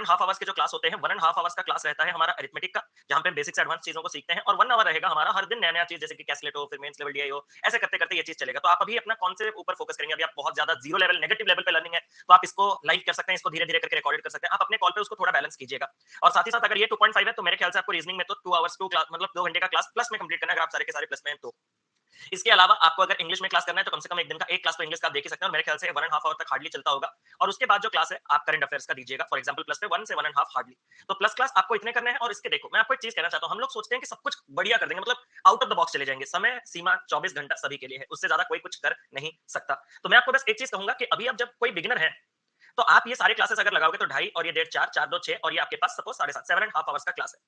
Half hours के जो class होते हैं, 1 एंड हाफ आवर्स का क्लास रहता है हमारा अरिथमेटिक का, जहाँ पे हम बेसिक से एडवांस चीज़ों को सीखते हैं, और 1 आवर रहेगा हमारा हर दिन नया-नया चीज़, जैसे कि कैसलेट हो, फिर मेंस लेवल डीआई हो, ऐसे करते-करते ये चीज़ चलेगा। तो आप अभी अपना कौन से ऊपर फोकस करेंगे? अभी आप बहुत ज़्यादा ज़ीरो लेवल, नेगेटिव लेवल पे लर्निंग है, तो आप इसको लाइव कर सकते हैं, इसको धीरे-धीरे करके रिकॉर्डेड कर सकते हैं। आप अपने कॉल पे उसको थोड़ा बैलेंस कीजिएगा। और साथ ही साथ अगर ये 2.5 है, तो मेरे ख्याल से आपको रीजनिंग में तो 2 आवर्स 2 क्लास मतलब 2 घंटे का क्लास प्लस में कंप्लीट करना है, अगर आप सारे के सारे प्लस में हैं तो। इसके अलावा आपको अगर इंग्लिश में क्लास करना है, तो कम से कम एक दिन का एक क्लास तो इंग्लिश का आप देख ही सकते हैं, और मेरे ख्याल से 1 एंड हाफ आवर तक हार्डली चलता होगा। और उसके बाद जो क्लास है आप करंट अफेयर्स का दीजिएगा, फॉर एग्जांपल प्लस पे 1 से 1 एंड हाफ हार्डली। तो प्लस क्लास आपको इतने करने हैं। और इसके देखो, मैं आपको एक चीज कहना चाहता हूं, हम लोग सोचते हैं कि सब कुछ बढ़िया कर देंगे, मतलब आउट ऑफ द बॉक्स चले जाएंगे। समय सीमा 24 घंटा सभी के लिए है, उससे ज्यादा कोई कुछ कर नहीं सकता। तो मैं आपको बस एक चीज कहूंगा कि अभी अब जब कोई बिगिनर है, तो आप ये सारे क्लासेस अगर लगाओगे तो ढाई और ये डेढ़, चार, चार दो छह, और ये आपके पास सपोज 7.5 7 एंड हाफ आवर्स का क्लास है।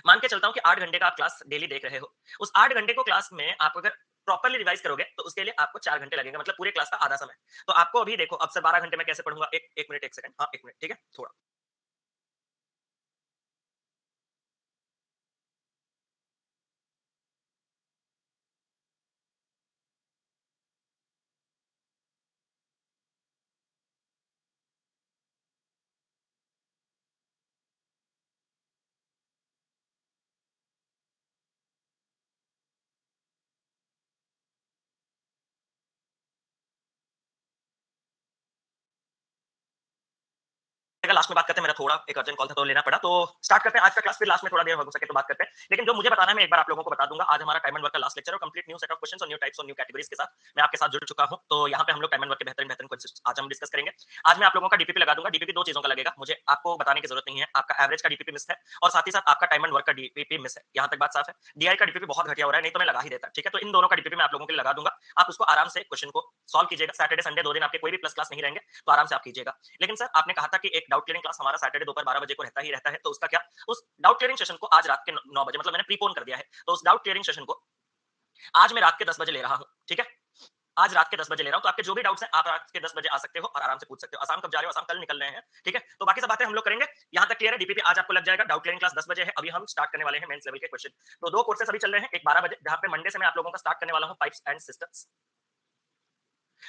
मान के चलता हूँ कि 8 घंटे का आप क्लास डेली देख रहे हो। उस 8 घंटे को क्लास में आप अगर प्रॉपर्ली रिवाइज करोगे, तो उसके लिए आपको 4 घंटे लगेंगे, मतलब पूरे क्लास का आधा समय। तो आपको अभी देखो, अब से 12 घंटे मैं कैसे पढ़ूंगा? एक एक मिनट, 1 सेकंड, हाँ 1 मिनट, ठीक है? थोड़ा लास्ट में बात करते हैं, मेरा थोड़ा एक अर्जेंट कॉल था तो लेना पड़ा। तो स्टार्ट करते हैं आज का क्लास, फिर लास्ट में थोड़ा देर हो सके तो बात करते हैं। लेकिन जो मुझे बताना है मैं एक बार आप लोगों को बता दूंगा। आज हमारा टाइम एंड वर्क का लास्ट लेक्चर है, और complete new set of questions और न्यू टाइप्स और न्यू कैटेगरीज के साथ मैं आपके साथ जुड़ चुका हूं। तो यहाँ पे हम लोग टाइम एंड वर्क के बेहतरीन बेहतरीन क्वेश्चन आज हम डिस्कस करेंगे। आज मैं आप लोगों का डीपीपी लगा दूंगा। डीपीपी दो चीजों का लगेगा, मुझे आपको बताने की जरूरत नहीं है। आपका एवरेज का डीपीपी मिस है, और साथ ही साथ आपका टाइम एंड वर्क का डीपीपी मिस है। यहाँ तक बात साफ है। डीआई का डीपीपी बहुत घटिया हो रहा है, नहीं तो मैं लगा ही देता। ठीक है, तो इन दोनों का डीपीपी मैं आप लोगों के लिए लगा दूंगा। आप उसको आराम से क्वेश्चन को सॉल्व कीजिएगा। सैटरडे संडे 2 दिन आपके कोई भी प्लस क्लास नहीं रहेंगे, तो आराम से आप कीजिएगा। लेकिन सर, आपने कहा था कि एक डाउट क्लियरिंग क्लास हमारा सैटरडे दोपहर 12 बजे को रहता ही रहता है, तो उसका क्या? उस डाउट क्लियरिंग सेशन को आज रात के 9 बजे, मतलब मैंने प्रीपोन कर दिया है, तो उस डाउट क्लियरिंग सेशन को आज मैं रात के 10 बजे ले रहा हूं। ठीक है, आज रात के 10 बजे ले रहा हूं। तो आपके जो भी डाउट्स हैं, आप रात के 10 बजे आ सकते हो और आराम से पूछ सकते हो। आसाम कब जा रहे हो? आसाम कल निकल रहे हैं। ठीक है, तो बाकी सब बातें हम लोग करेंगे। यहां तक क्लियर है? डीपीपी आज आपको लग जाएगा। डाउट क्लियरिंग क्लास 10 बजे है। अभी हम स्टार्ट करने वाले हैं मेंस लेवल के क्वेश्चन। तो दो कोर्सेस अभी चल रहे हैं, एक 12 बजे, जहां पे मंडे से मैं आप लोगों का स्टार्ट करने वाला हूं पाइप्स एंड सिस्टम्स,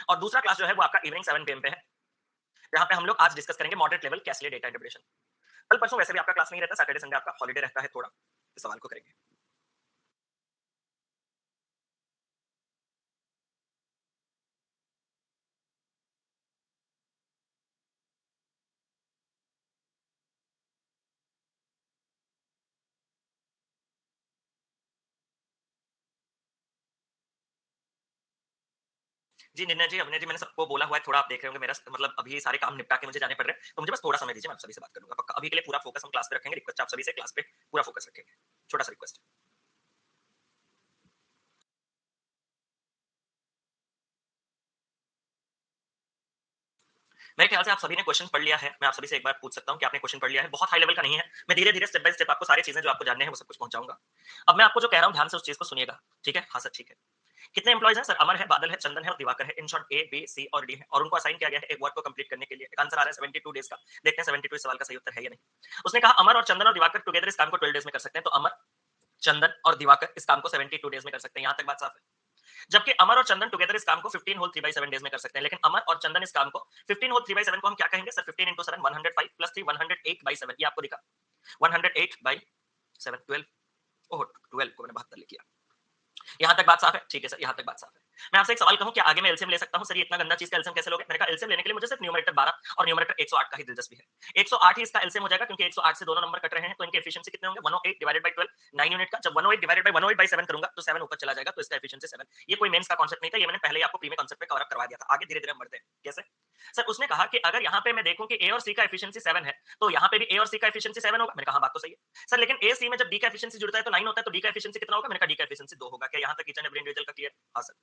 और दूसरा क्लास जो है वो आपका इवनिंग 7 पीएम पे है, जहां पे हम लोग आज डिस्कस करेंगे मॉडरेट लेवल कैसले डेटा इंटरप्रिटेशन। कल परसों वैसे भी आपका क्लास नहीं रहता, सैटरडे संडे आपका हॉलीडे रहता है थोड़ा। इस सवाल को करेंगे। जी, निर्णय जी, अभिनय जी, मैंने सबको बोला हुआ है। थोड़ा आप देख रहे होंगे मेरा मतलब अभी सारे काम निपटा के मुझे जाने पड़ रहे हैं, तो मुझे बस थोड़ा समय दीजिए, मैं आप सभी से बात कर लूँगा पक्का। अभी के लिए पूरा फोकस हम क्लास पे रखेंगे। रिक्वेस्ट है आप सभी से, क्लास पे पूरा फोकस रखेंगे। छोटा-सा रिक्वेस्ट है। मेरे ख्याल से आप सभी ने क्वेश्चन पढ़ लिया है। मैं आप सभी से एक बार पूछ सकता हूँ कि आपने क्वेश्चन पढ़ लिया है? बहुत हाई लेवल का नहीं है। मैं धीरे-धीरे स्टेप बाय स्टेप आपको सारी चीज़ें जो आपको जानने हैं वो सब कुछ पहुँचाऊँगा। अब मैं आपको जो कह रहा हूँ ध्यान से उस चीज़ को सुनिएगा। ठीक है? हाँ सर, ठीक है। कितने एम्प्लॉइज़ हैं सर? अमर है, बादल है, चंदन है और दिवाकर है। इन शॉर्ट ए, बी, सी और डी है, और उनको असाइन किया गया है एक वर्क को कंप्लीट करने के लिए। एक आंसर आ रहा है 72 डेज़ का। देखते हैं 72 इस सवाल का सही उत्तर है या नहीं। उसने कहा अमर और चंदन और दिवाकर टुगेदर इस काम को 12 डेज़ में कर सकते हैं। तो अमर, चंदन और दिवाकर इस काम को 72 डेज़ में कर सकते हैं। यहाँ तक बात साफ है। जबकि अमर और चंदन टुगेदर इस काम को 15 होल 3/7 डेज़ में कर सकते हैं। लेकिन अमर और चंदन इस काम को 15 होल 3/7 को हम क्या कहेंगे सर? 15 into 7 105 प्लस 3 108/7, ये आपको दिखा। 108/7 12, ओह 12 को मैंने 72 लिख दिया। यहाँ तक बात साफ है? ठीक है सर, यहाँ तक बात साफ है। मैं आपसे एक सवाल कहूँ, क्या आगे मैं एलसीएम ले सकता हूँ? सर, ये इतना गंदा चीज़ का एलसीएम कैसे लोगे? मैंने कहा एलसीएम लेने के लिए मुझे सिर्फ न्यूमरेटर 12 और न्यूमरेटर 108 का ही दिलचस्पी है। 108 ही इसका एलसीएम हो जाएगा, क्योंकि 108 से दोनों नंबर कट रहे हैं, तो इनके एफिशिएंसी कितने होंगे? 108 डिवाइडेड बाय 12, 9 यूनिट का। जब 108 डिवाइडेड बाय 108/7 करूंगा तो 7 ऊपर चला जाएगा, तो इसका एफिशिएंसी 7। ये कोई मेंस का कांसेप्ट नहीं था, ये मैंने पहले ही आपको प्री में कांसेप्ट में कवर अप करवा दिया था। आगे धीरे-धीरे हम बढ़ते हैं। कैसे? सर, उसने कहा कि अगर यहाँ पे मैं देखूं कि ए और सी का एफिशिएंसी 7 है, तो यहाँ पे भी ए और सी का एफिशिएंसी 7 होगा। मैंने कहा हाँ, बात तो सही है। सर, लेकिन ए सी में जब डी का एफिशिएंसी जुड़ता है तो 9 होता है, तो डी का एफिशिएंसी कितना होगा? मैंने कहा डी का एफिशिएंसी 2 होगा। क्या यहाँ तक ईच एंड एवरी इंडिविजुअल का क्लियर? हाँ सर।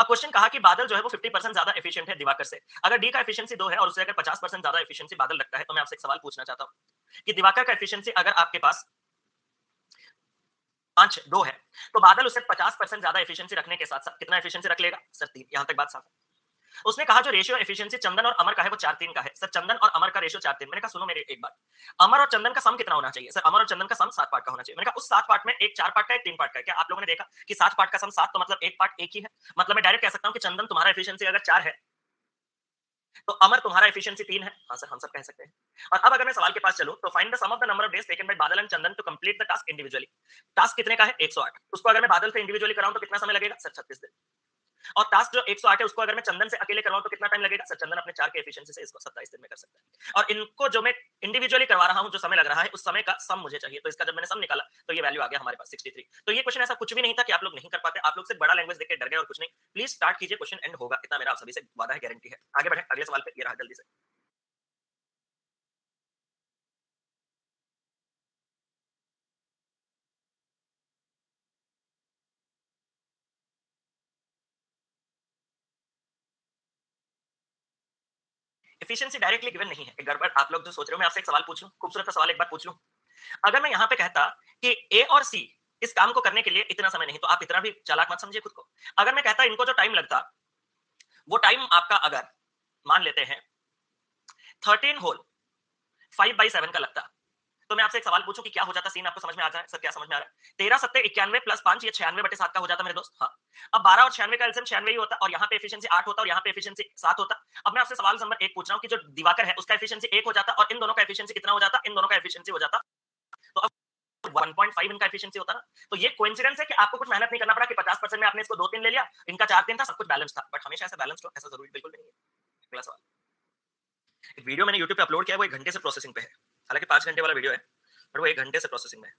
अब क्वेश्चन कहा कि बादल जो है वो 50% ज्यादा एफिशिएंट है दिवाकर से। अगर डी का एफिशिएंसी 2 है और उससे अगर 50% ज्यादा एफिशिएंसी बादल रखता है, तो मैं आपसे एक सवाल पूछना चाहता हूं कि दिवाकर का एफिशिएंसी अगर आपके पास 5 2 है, तो बादल उससे 50% ज्यादा एफिशिएंसी रखने के साथ साथ कितना एफिशिएंसी रख लेगा? सर 3। यहां तक बात साफ है। उसने कहा जो रेशियो एफिशिएंसी चंदन और अमर का है वो 4:3 का है। सर, चंदन और अमर का रेशियो 4:3। मैंने कहा सुनो मेरी एक बात, अमर और चंदन का सम कितना होना चाहिए? सर, अमर और चंदन का सम 7 पार्ट का होना चाहिए। मैंने कहा उस 7 पार्ट में एक 4 पार्ट का, एक 3 पार्ट का है। क्या आप लोगों ने देखा कि 7 पार्ट का सम 7, तो मतलब एक पार्ट एक ही है? मतलब मैं डायरेक्ट कह सकता हूं कि चंदन तुम्हारा एफिशिएंसी अगर 4 है, तो अमर तुम्हारा एफिशिएंसी 3 है। हाँ सर, हम सब कह सकते हैं। और अब अगर मैं सवाल के पास चलूँ तो find the sum of the number of days taken by Badal and Chandan to complete the task individually. Task कितने का है? 108। उसको अगर मैं बादल से इंडिविजुअली कराऊँ तो कितना समय लगेगा? सर 36 दिन। और टास्क जो 108 है उसको अगर मैं चंदन से अकेले करवाऊँ तो कितना टाइम लगेगा? सर चंदन अपने 4 के एफिशिएंसी से इसको 27 दिन में कर सकता है। और इनको जो मैं इंडिविजुअली करवा रहा हूँ, जो समय लग रहा है, उस समय का सम मुझे चाहिए। तो इसका जब मैंने सम निकाला तो ये वैल्यू आ गया हमारे पास 63। तो ये क्वेश्चन ऐसा कुछ भी नहीं था कि आप लोग नहीं कर पाते। आप लोग सिर्फ बड़ा लैंग्वेज देख के डर गए और कुछ नहीं। प्लीज स्टार्ट कीजिए, क्वेश्चन एंड होगा। इतना मेरा आप सभी से वादा है, गारंटी है। आगे बढ़े अगले सवाल पे। ये रहा जल्दी से। एफिशिएंसी डायरेक्टली गिवन नहीं है। एक गड़बड़ आप लोग जो सोच रहे हो, मैं आपसे एक सवाल पूछ लूं, खूबसूरत सा सवाल एक बार पूछ लूं। अगर मैं यहाँ पे कहता कि ए और सी इस काम को करने के लिए इतना समय नहीं, तो आप इतना भी चालाक मत समझिए खुद को। अगर मैं कहता इनको जो टाइम लगता, वो टाइम आपका अगर मान लेते हैं 13 होल 5/7 का लगता, तो मैं आपसे एक सवाल पूछूं कि क्या हो जाता? सीन आपको समझ में आ जाए? सर क्या समझ में आ रहा है? 13 सत्ते 91 प्लस 5 ये 96/7 का हो जाता मेरे दोस्त। हाँ, अब 12 और 96 का एलसीएम 96 ही होता और यहाँ पे एफिशिएंसी 8 होता और यहाँ पे एफिशिएंसी 7 होता। अब मैं आपसे सवाल नंबर 1 पूछ रहा हूँ कि जो दिवाकर है उसका एफिशिएंसी 1 हो जाता और इन दोनों का एफिशिएंसी कितना हो जाता? इन दोनों का एफिशिएंसी हो जाता। तो अब 1.5 इनका एफिशिएंसी होता ना। तो ये कोइंसिडेंस है कि आपको कुछ मेहनत नहीं करना पड़ा कि 50% में आपने इसको 2-3 ले लिया, इनका 4-3 था, सब कुछ बैलेंस था। बट हमेशा ऐसा बैलेंस हो ऐसा जरूरी बिल्कुल नहीं है। अगला सवाल। एक वीडियो मैंने YouTube पे अपलोड किया है, वो 1 घंटे से प्रोसेसिंग पे है। हालांकि 5 घंटे वाला वीडियो है, बट वो 1 घंटे से प्रोसेसिंग में है।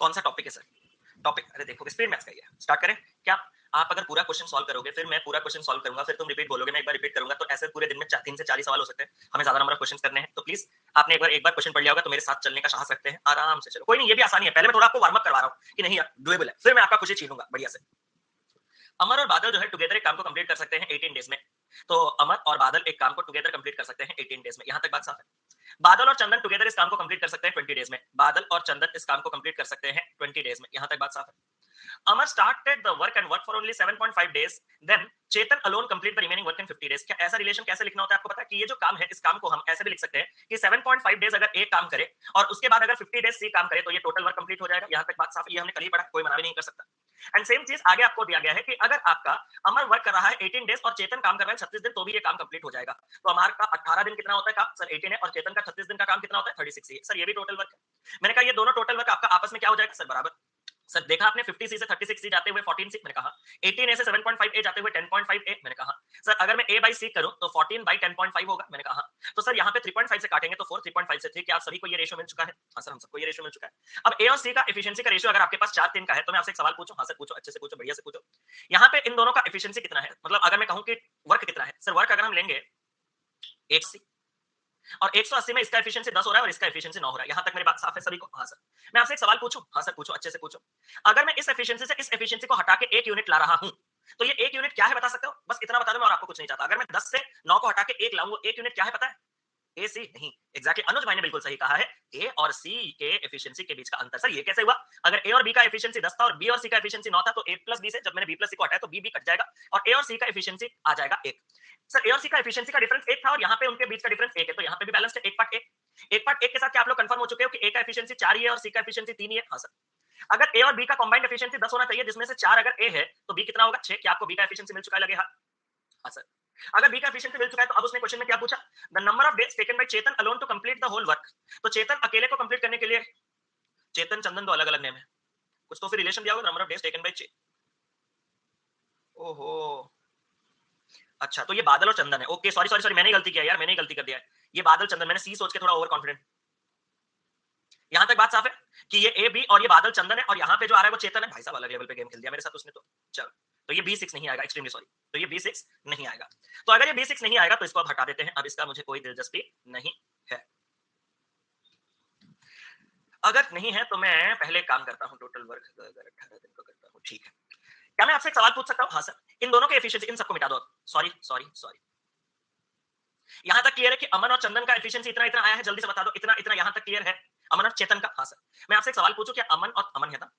कौन सा टॉपिक है सर? टॉपिक अरे देखो स्पीड मैथ्स का ही है। स्टार्ट करें क्या? आप अगर पूरा क्वेश्चन सॉल्व करोगे, फिर मैं पूरा क्वेश्चन सॉल्व करूंगा, फिर तुम रिपीट बोलोगे, मैं एक बार रिपीट करूंगा, तो ऐसे पूरे दिन में 3 से 4 ही सवाल हो सकते हैं। हमें ज्यादा नंबर ऑफ क्वेश्चंस करने हैं, तो प्लीज आपने एक बार क्वेश्चन पढ़ लिया होगा तो मेरे साथ चलने का साहस रखते हैं। आराम से चलो, कोई नहीं, ये भी आसानी है। पहले मैं थोड़ा आपको वार्म अप करवा रहा हूँ कि नहीं यार डुएबल है, फिर मैं आपका खुशी छीनूंगा बढ़िया से। अमर और बादल जो है टुगेदर एक काम को कंप्लीट कर सकते हैं 18 डेज में। तो अमर और बादल एक काम को टुगेदर कंप्लीट कर सकते हैं 18 डेज में। यहां तक बात साफ है। बादल और चंदन टुगेदर इस काम को कंप्लीट कर सकते हैं 20 डेज में। बादल और चंदन इस काम को कंप्लीट कर सकते हैं 20 डेज में। यहां तक बात साफ है। Amar started the work and worked for only 7.5 days. Then Chetan alone complete the remaining work in 50 days. क्या ऐसा रिलेशन कैसे लिखना होता है आपको पता है? कि ये जो काम है, इस काम को हम ऐसे भी लिख सकते हैं कि 7.5 डेज अगर ए काम करे और उसके बाद अगर 50 डेज सी काम करे तो ये टोटल वर्क कंप्लीट हो जाएगा। यहां तक बात साफ है, ये हमने कल ही पढ़ा, कोई मना भी नहीं कर सकता। एंड सेम चीज आगे आपको दिया गया है कि अगर आपका अमर वर्क कर रहा है 18 डेज और चेतन काम कर रहा है 36 दिन, तो भी ये काम कंप्लीट हो जाएगा। तो अमर का 18 दिन कितना होता है काम? सर 18 है। और चेतन का 36 दिन का काम कितना होता है? 36 ही है। सर ये भी टोटल वर्क है। मैंने कहा ये दोनों टोटल वर्क आपका आपस में क्या हो जाएगा? सर बराबर। सर देखा आपने 50 सी से 36 सी जाते हुए 14 सी, मैंने कहा 18 ए से 7.5 ए जाते हुए 10.5 ए, मैंने कहा सर अगर मैं ए बाई सी करूं तो 14 बाई 10.5 होगा, मैंने कहा। तो सर यहाँ पे 3.5 से काटेंगे तो 4, 3.5 से 3। क्या आप सभी को ये रेशियो मिल चुका है? हाँ सर हम सबको ये रेशियो मिल चुका है। अब ए और सी का एफिशिएंसी का रेशियो अगर आपके पास 4-3 का है तो मैं आपसे एक सवाल पूछूं? हाँ सर पूछो, अच्छे से पूछो, बढ़िया से पूछो। यहाँ पे इन दोनों का एफिशिएंसी कितना है? मतलब अगर मैं कहूं कि वर्क कितना है, सर वर्क अगर हम लेंगे 180 और 180 में इसका एफिशिएंसी 10 हो रहा है और इसका एफिशिएंसी 9 हो रहा है। यहां तक मेरी बात साफ है सभी को? हाँ सर। मैं आपसे एक सवाल पूछूं? हाँ सर पूछो, अच्छे से पूछो। अगर मैं इस एफिशिएंसी से इस एफिशिएंसी को हटा के 1 यूनिट ला रहा हूं, तो ये 1 यूनिट क्या है बता सकते हो? बस इतना बता दो, मैं और आपको कुछ नहीं चाहता। अगर मैं 10 से 9 को हटा के 1 लाऊं, वो 1 यूनिट क्या है पता है? ए सी नहीं। एग्जैक्टली अनुज भाई ने बिल्कुल सही कहा है। ए और सी के एफिशिएंसी के बीच का अंतर। सर ये कैसे हुआ? अगर ए और बी का एफिशिएंसी 10 था और बी और सी का एफिशिएंसी 9 था, तो ए प्लस बी से जब मैंने बी प्लस सी को हटाया तो बी कट जाएगा और ए और सी का एफिशिएंसी आ जाएगा 1। सर ए और सी का एफिशिएंसी का डिफरेंस 1 था और यहाँ पे उनके बीच का डिफरेंस 1 है, तो यहाँ पे भी बैलेंस है। 1 पार्ट 1, 1 पार्ट 1 के साथ क्या आप लोग कंफर्म हो चुके हो कि ए का एफिशिएंसी 4 ही है और सी का एफिशिएंसी 3 ही है? हाँ सर। अगर ए और बी का कंबाइंड एफिशिएंसी 10 होना चाहिए, जिसमें से 4 अगर ए है तो बी कितना होगा? 6। क्या आपको बी का एफिशिएंसी मिल चुका है? लगे हाथ। हाँ सर। अगर बी का एफिशिएंसी मिल चुका है तो अब उसने क्वेश्चन में क्या पूछा? The number of days taken by Chetan alone to complete the whole work. तो चेतन अकेले को कंप्लीट करने के लिए, चेतन चंदन तो अलग अलग नेम है, कुछ तो फिर रिलेशन दिया होगा number of days taken bye. ओहो, अच्छा तो ये बादल और चंदन है। ओके सॉरी सॉरी सॉरी, मैंने ही गलती किया यार, मैंने ही गलती कर दिया है। ये बादल चंदन, मैंने सी सोच के थोड़ा ओवर कॉन्फिडेंट। यहां तक बात साफ है कि ये ए बी और ये बादल चंदन है और यहाँ पे जो आ रहा है वो चेतन है। भाई साहब अलग लेवल पे गेम खेल दिया मेरे साथ उसने तो। चलो तो ये B6 नहीं आएगा, एक्सट्रीमली सॉरी। तो ये B6 नहीं आएगा। तो अगर ये B6 नहीं आएगा तो इसको अब हटा देते हैं, अब इसका मुझे कोई दिलचस्पी नहीं है। अगर नहीं है तो मैं पहले काम करता हूँ, टोटल वर्क अगर 18 दिन का करता हूँ, ठीक है। क्या मैं आपसे एक सवाल पूछ सकता हूँ? हाँ सर। इन दोनों के एफिशिएंसी, इन सबको मिटा दो। सॉरी सॉरी सॉरी, यहां तक क्लियर है कि अमन और चंदन का एफिशिएंसी इतना इतना आया है? जल्दी से बता दो, इतना इतना यहां तक क्लियर है? अमन और चेतन का? हाँ सर। मैं आपसे एक सवाल पूछूं, क्या अमन और अमन है ना,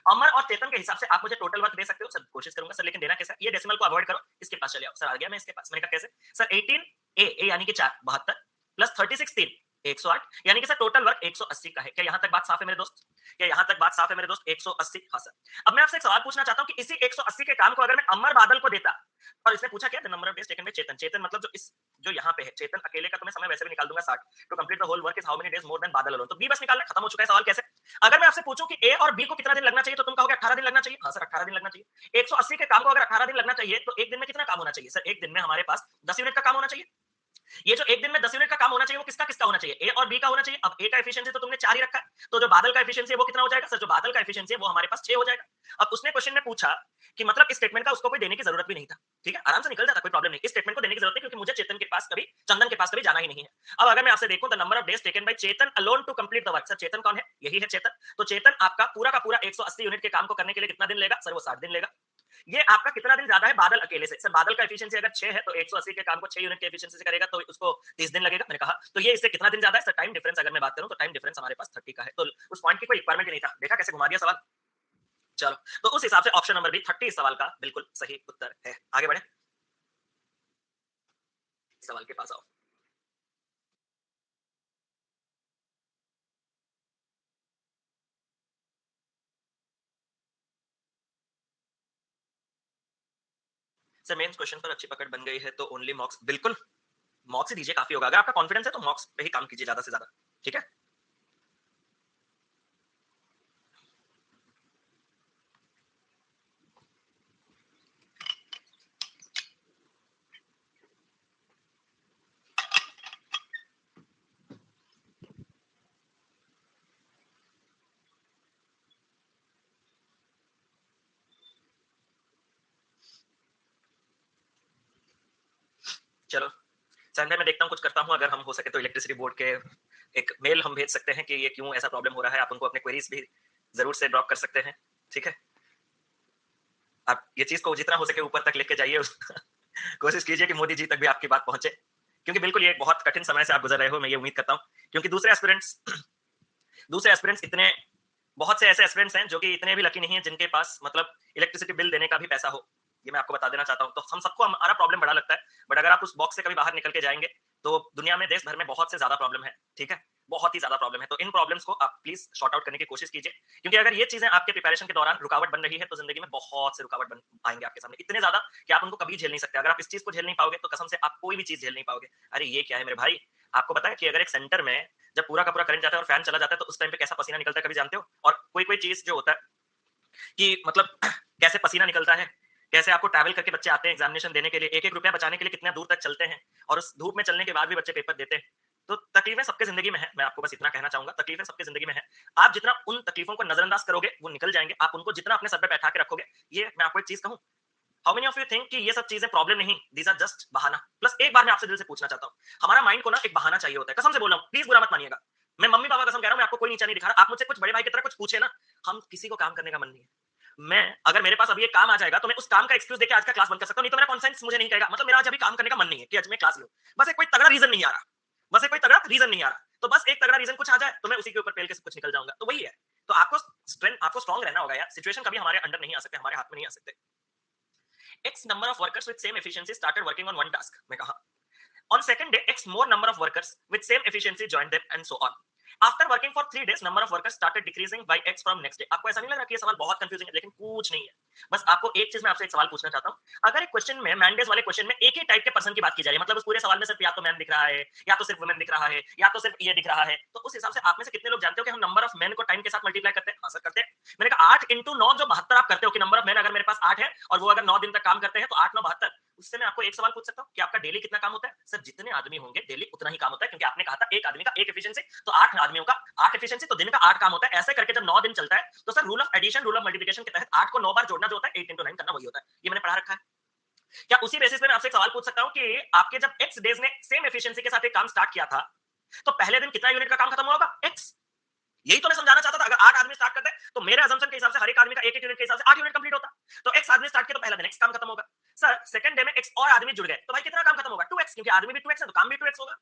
अमर और चेतन के हिसाब से आप मुझे टोटल वर्क दे सकते हो? सर कोशिश करूंगा सर, लेकिन देना कैसा? ये डेसिमल को अवॉइड करो, इसके पास चले आओ। सर आ गया मैं इसके पास। मैंने कहा कैसे? सर 18 ए ए यानी कि 4 72 प्लस 36 3 108 यानी कि सर टोटल वर्क 180 का है। क्या यहाँ तक बात साफ है मेरे दोस्त? क्या यहाँ तक बात साफ है मेरे दोस्त? 180। हाँ सर। अब मैं आपसे एक सवाल पूछना चाहता हूँ कि इसी 180 के काम को अगर मैं अमर बादल को देता, और इसने पूछा क्या, the number of days taken by Chetan. Chetan मतलब जो यहाँ पे है, चेतन अकेले का तो मैं समय वैसे भी निकाल दूंगा 60। To complete the whole work is how many days more than Badal alone. तो बी बस निकालना, खत्म हो चुका है सवाल। कैसे? अगर मैं आपसे पूछूं कि ए और बी को कितना दिन लगना चाहिए, तो तुम कहोगे 18 दिन लगना चाहिए। हाँ सर 18 दिन लगना चाहिए। 180 के काम को अगर 18 दिन लगना चाहिए, तो एक दिन में कितना काम होना चाहिए? सर एक दिन में हमारे पास 10 यूनिट का काम होना चाहिए। ये जो एक दिन में 10 यूनिट का काम होना चाहिए वो किसका किसका होना चाहिए? ए और बी का होना चाहिए। अब ए का एफिशिएंसी तो तुमने 4 ही रखा है, तो जो बादल का एफिशिएंसी है वो कितना हो जाएगा? सर जो बादल का एफिशिएंसी है वो हमारे पास 6 हो जाएगा। अब उसने क्वेश्चन में पूछा कि मतलब इस स्टेटमेंट का उसको कोई देने की जरूरत भी नहीं था। ठीक है, आराम से निकल जाता, कोई प्रॉब्लम नहीं। इस स्टेटमेंट को देने की जरूरत नहीं, क्योंकि मुझे चेतन के पास कभी, चंदन के पास कभी जाना ही नहीं है। अब अगर मैं आपसे देखूं the number of days taken by Chetan alone to complete the work. Sir Chetan कौन है? यही है चेतन। तो चेतन आपका पूरा का पूरा 180 यूनिट के काम को करने के लिए कितना दिन लेगा? सर वो 60 दिन लेगा। ये आपका कितना दिन ज्यादा है बादल अकेले से? सर बादल का एफिशिएंसी अगर 6 है, तो 180 के काम को 6 यूनिट के एफिशिएंसी से करेगा, तो उसको 30 दिन लगेगा। मैंने कहा तो ये इससे कितना दिन ज्यादा है? सर टाइम डिफरेंस अगर मैं बात करूं, तो टाइम डिफरेंस हमारे पास 30 का है। तो उस पॉइंट की कोई रिक्वायरमेंट ही नहीं था। देखा कैसे घुमा दिया सवाल? चलो, तो उस हिसाब से ऑप्शन नंबर बी 30 इस सवाल का बिल्कुल सही उत्तर है। आगे बढ़े, सवाल के पास आओ। सर मेंस क्वेश्चन पर अच्छी पकड़ बन गई है, तो ओनली मॉक्स, बिल्कुल मॉक्स ही दीजिए, काफी होगा। अगर आपका कॉन्फिडेंस है तो मॉक्स पे ही काम कीजिए ज्यादा से ज्यादा। ठीक है, चलो संडे में देखता हूँ, कुछ करता हूँ। अगर हम हो सके तो इलेक्ट्रिसिटी बोर्ड के एक मेल हम भेज सकते हैं कि ये क्यों ऐसा प्रॉब्लम हो रहा है। आप उनको अपने क्वेरीज भी जरूर से ड्रॉप कर सकते हैं। ठीक है, आप ये चीज को जितना हो सके ऊपर तक लेके जाइए। कोशिश कीजिए कि मोदी जी तक भी आपकी बात पहुंचे, क्योंकि बिल्कुल ये बहुत कठिन समय से आप गुजर रहे हो, मैं ये उम्मीद करता हूँ। क्योंकि दूसरे एस्पिरेंट्स इतने, बहुत से ऐसे एस्पिरेंट्स हैं जो कि इतने भी लकी नहीं है जिनके पास मतलब इलेक्ट्रिसिटी बिल देने का भी पैसा हो। ये मैं आपको बता देना चाहता हूँ। तो हम सबको हमारा प्रॉब्लम बड़ा लगता है, बट अगर आप उस बॉक्स से कभी बाहर निकल के जाएंगे, तो दुनिया में, देश भर में बहुत से ज्यादा प्रॉब्लम है। ठीक है, बहुत ही ज्यादा प्रॉब्लम है। तो इन प्रॉब्लम्स को आप प्लीज शॉर्ट आउट करने की कोशिश कीजिए, क्योंकि अगर ये चीजें आपके प्रिपरेशन के दौरान रुकावट बन रही है, तो जिंदगी में बहुत से रुकावट बन आएंगे आपके सामने, इतने ज्यादा कि आप उनको कभी झेल नहीं सकते। अगर आप इस चीज को झेल नहीं पाओगे, तो कसम से आप कोई भी चीज झेल नहीं पाओगे। अरे ये क्या है मेरे भाई, आपको पता है कि अगर एक सेंटर में जब पूरा का पूरा करंट जाता है और फैन चला जाता है, तो उस टाइम पे कैसा पसीना निकलता है, कभी जानते हो? और कोई कोई चीज जो होता है कि मतलब कैसे पसीना निकलता है, कैसे आपको ट्रैवल करके बच्चे आते हैं एग्जामिनेशन देने के लिए, एक एक रुपया बचाने के लिए कितना दूर तक चलते हैं, और उस धूप में चलने के बाद भी बच्चे पेपर देते हैं। तो तकलीफें सबके जिंदगी में है, मैं आपको बस इतना कहना चाहूंगा, तकलीफें सबके जिंदगी में है। आप जितना उन तकलीफों को नजरअंदाज करोगे, वो निकल जाएंगे। आप उनको जितना अपने सर पे बैठा के रखोगे, ये मैं आपको एक चीज कहूं, how many of you think कि ये सब चीजें प्रॉब्लम नहीं, दीज आर जस्ट बहाना। प्लस एक बार मैं आपसे दिल से पूछना चाहता हूँ, हमारा माइंड को ना एक बहाना चाहिए होता है। कसम से बोल रहा हूँ, प्लीज बुरा मत मानिएगा। मैं मम्मी पापा कसम कह रहा हूँ, मैं आपको कोई नीचा नहीं दिखा रहा। आप मुझसे कुछ बड़े भाई की तरह कुछ पूछे ना, हम किसी को काम करने का मन नहीं है। मैं, अगर मेरे पास अभी एक काम आ जाएगा, तो मैं उस काम का एक्सक्यूज देके आज का क्लास बंद कर सकता हूँ। नहीं तो मेरा कॉन्सेंस मुझे नहीं कहेगा, मतलब मेरा आज अभी काम करने का मन नहीं है कि आज मैं क्लास लूं। बस एक कोई तगड़ा रीजन नहीं आ रहा, बस एक कोई तगड़ा रीजन नहीं आ रहा। तो बस एक तगड़ा रीजन कुछ आ जाए, तो मैं उसी के ऊपर पेल के सब कुछ निकल जाऊंगा। तो वही है। तो आपको स्ट्रेंथ, आपको स्ट्रांग रहना होगा यार। सिचुएशन कभी हमारे अंडर नहीं आ सकते, हमारे हाथ में नहीं आ सकते। X number of workers with same efficiency started working on one task. मैं कहा on second day X more number of workers with same efficiency joined them and so on. After working for 3 days, number of workers started decreasing by X from next day. आपको ऐसा नहीं लग रहा कि ये सवाल बहुत कंफ्यूजिंग है? लेकिन कुछ नहीं है। बस आपको एक चीज मैं आपसे एक सवाल पूछना चाहता हूँ। अगर एक क्वेश्चन में, मैंडेज वाले क्वेश्चन में, एक ही टाइप के पर्सन की बात की जा रही है, मतलब उस पूरे सवाल में सिर्फ या तो मैन दिख रहा है, या तो सिर्फ वुमेन दिख रहा है, या तो सिर्फ ये दिख रहा है, तो उस हिसाब से आप में से कितने लोग जानते हो कि हम नंबर ऑफ मैन को टाइम के साथ मल्टीप्लाई करते हैं? हाँ सर करते हैं। मैंने कहा 8 इंटू 9 जो 72 आप करते हो, कि नंबर ऑफ मैन अगर मेरे पास 8 है और वो अगर 9 दिन तक काम करते हैं, तो 8 9 72। उससे मैं आपको एक सवाल पूछ सकता हूँ कि आपका डेली कितना काम होता है? सर जितने आदमी होंगे डेली उतना ही काम होता है, क्योंकि आपने कहा था एक आदमी का एक एफिशिएंसी, तो 8 आदमियों का 8 एफिशिएंसी, तो दिन का 8 काम होता है। ऐसे करके जब 9 दिन चलता है, तो sir rule of addition, rule of multiplication के तहत 8 को 9 बार जोड़ना जो होता है, 8 इंटू 9 करना, वही होता है। ये मैंने पढ़ा रखा है। क्या उसी बेसिस पे मैं आपसे एक सवाल पूछ सकता हूँ कि आपके जब एक्स डेज ने सेम एफिशिएंसी के साथ एक काम स्टार्ट किया था, तो पहले दिन कितना यूनिट का काम खत्म हुआ होगा? एक्स। यही तो मैं समझाना चाहता था। अगर 8 आदमी स्टार्ट करते हैं, तो मेरे अजम्पशन के हिसाब से हर एक आदमी का एक एक यूनिट के हिसाब से 8 यूनिट कंप्लीट होता। तो एक्स आदमी स्टार्ट किया, तो पहला दिन एक्स काम खत्म होगा। सर सेकंड डे में एक्स और आदमी जुड़ गए, तो भाई कितना काम खत्म होगा? 2x, क्योंकि आदमी भी 2x है, तो काम भी 2x होगा।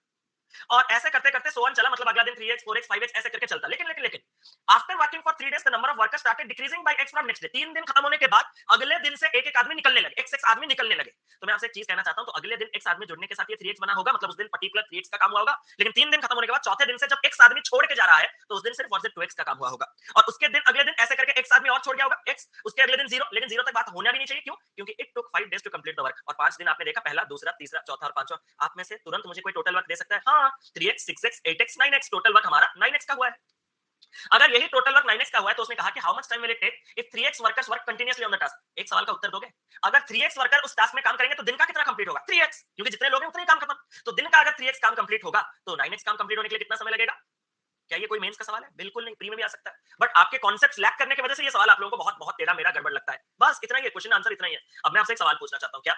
और ऐसे करते करते सो ऑन चला, मतलब अगला दिन 3x 4x 5x ऐसे करके चलता। लेकिन लेकिन लेकिन after working for for 3 days the number of workers started decreasing by x from next day. 3 दिन खत्म होने के बाद अगले दिन से एक-एक आदमी निकलने लगे, x आदमी निकलने लगे। तो मैं आपसे एक चीज कहना चाहता हूं, तो अगले दिन x आदमी जुड़ने के साथ ये 3x बना होगा, मतलब उस दिन पर्टिकुलर 3x का काम हुआ होगा। लेकिन 3 दिन खत्म होने के बाद चौथे दिन से जब x आदमी छोड़ के जा रहा है, तो उस दिन सिर्फ और सिर्फ 2x का काम हुआ होगा। और उसके दिन अगले दिन ऐसे करके x आदमी और छोड़ गया होगा, x उसके अगले दिन 0, लेकिन 0 तक बात होना भी नहीं चाहिए। क्यों? क्योंकि it took 5 days to complete the work। और 5 दिन आपने देखा, पहला, दूसरा, तीसरा, चौथा और पांचवा। आप में से तुरंत मुझे कोई टोटल वर्क दे सकता है? हाँ, 3x, 6x, 8x, 9x, total work हमारा 9x का हुआ है। अगर यही टोटल वर्क 9x का हुआ है, तो उसने कहा कि how much time will it take if 3x workers work continuously on the task. एक सवाल का उत्तर दोगे? अगर 3x वर्कर उस टास्क में काम करेंगे तो दिन का कितना कंप्लीट होगा? 3x, क्योंकि जितने लोग हैं उतने ही काम खत्म। तो दिन का अगर 3x काम कंप्लीट होगा, तो 9x काम कंप्लीट होने के लिए कितना समय लगेगा? क्या ये कोई मेंस का सवाल है? बिल्कुल नहीं, प्री में भी आ सकता है। बट आपके कॉन्सेप्ट्स लैक करने की वजह से ये सवाल आप लोगों को बहुत बहुत टेढ़ा मेढ़ा गड़बड़ लगता है। बस इतना ही है, क्वेश्चन आंसर इतना ही है। अब मैं आपसे एक सवाल पूछना चाहता हूं, क्या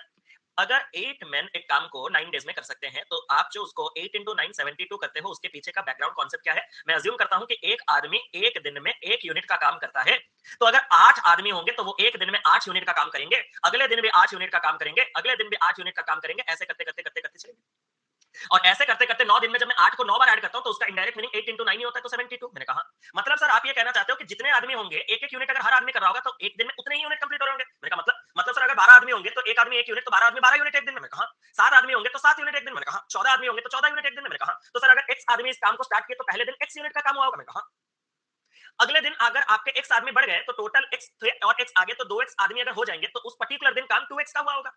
अगर 8 मेन एक काम को 9 डेज में कर सकते हैं, तो आप जो उसको 8 into 9 72 करते हो, उसके पीछे का बैकग्राउंड कॉन्सेप्ट क्या है? मैं अज्यूम करता हूं कि एक आदमी एक दिन में 1 यूनिट का काम करता है। तो अगर 8 आदमी होंगे तो वो एक दिन में 8 यूनिट का काम करेंगे, अगले दिन भी 8 यूनिट का काम करेंगे, अगले दिन भी 8 यूनिट का काम करेंगे, ऐसे करते करते करते करते चलेंगे। और ऐसे करते करते 9 दिन में जब मैं 8 को 9 बार ऐड करता हूं, तो उसका इनडायरेक्ट मीनिंग 8 into 9 ही होता है, तो 72। मैंने कहा मतलब सर आप ये कहना चाहते हो कि जितने आदमी होंगे एक एक यूनिट अगर हर आदमी कर रहा होगा, तो एक दिन में उतने ही यूनिट कंप्लीट हो रहे होंगे। मैंने कहा मतलब सर अगर 12 आदमी होंगे तो एक आदमी 1 यूनिट, तो 12 आदमी 12 यूनिट एक दिन में। मैंने कहा 7 आदमी होंगे तो 7 यूनिट एक दिन में। मैंने कहा 14 आदमी होंगे तो 14 यूनिट एक दिन में। मैंने कहा तो सर अगर x आदमी इस काम को स्टार्ट किए तो पहले दिन x यूनिट का काम हुआ होगा। मैंने कहा अगले दिन अगर आपके x आदमी बढ़ गए तो टोटल x थे और x आगे, तो 2x आदमी अगर हो जाएंगे तो उस पर्टिकुलर दिन काम 2x का हुआ होगा।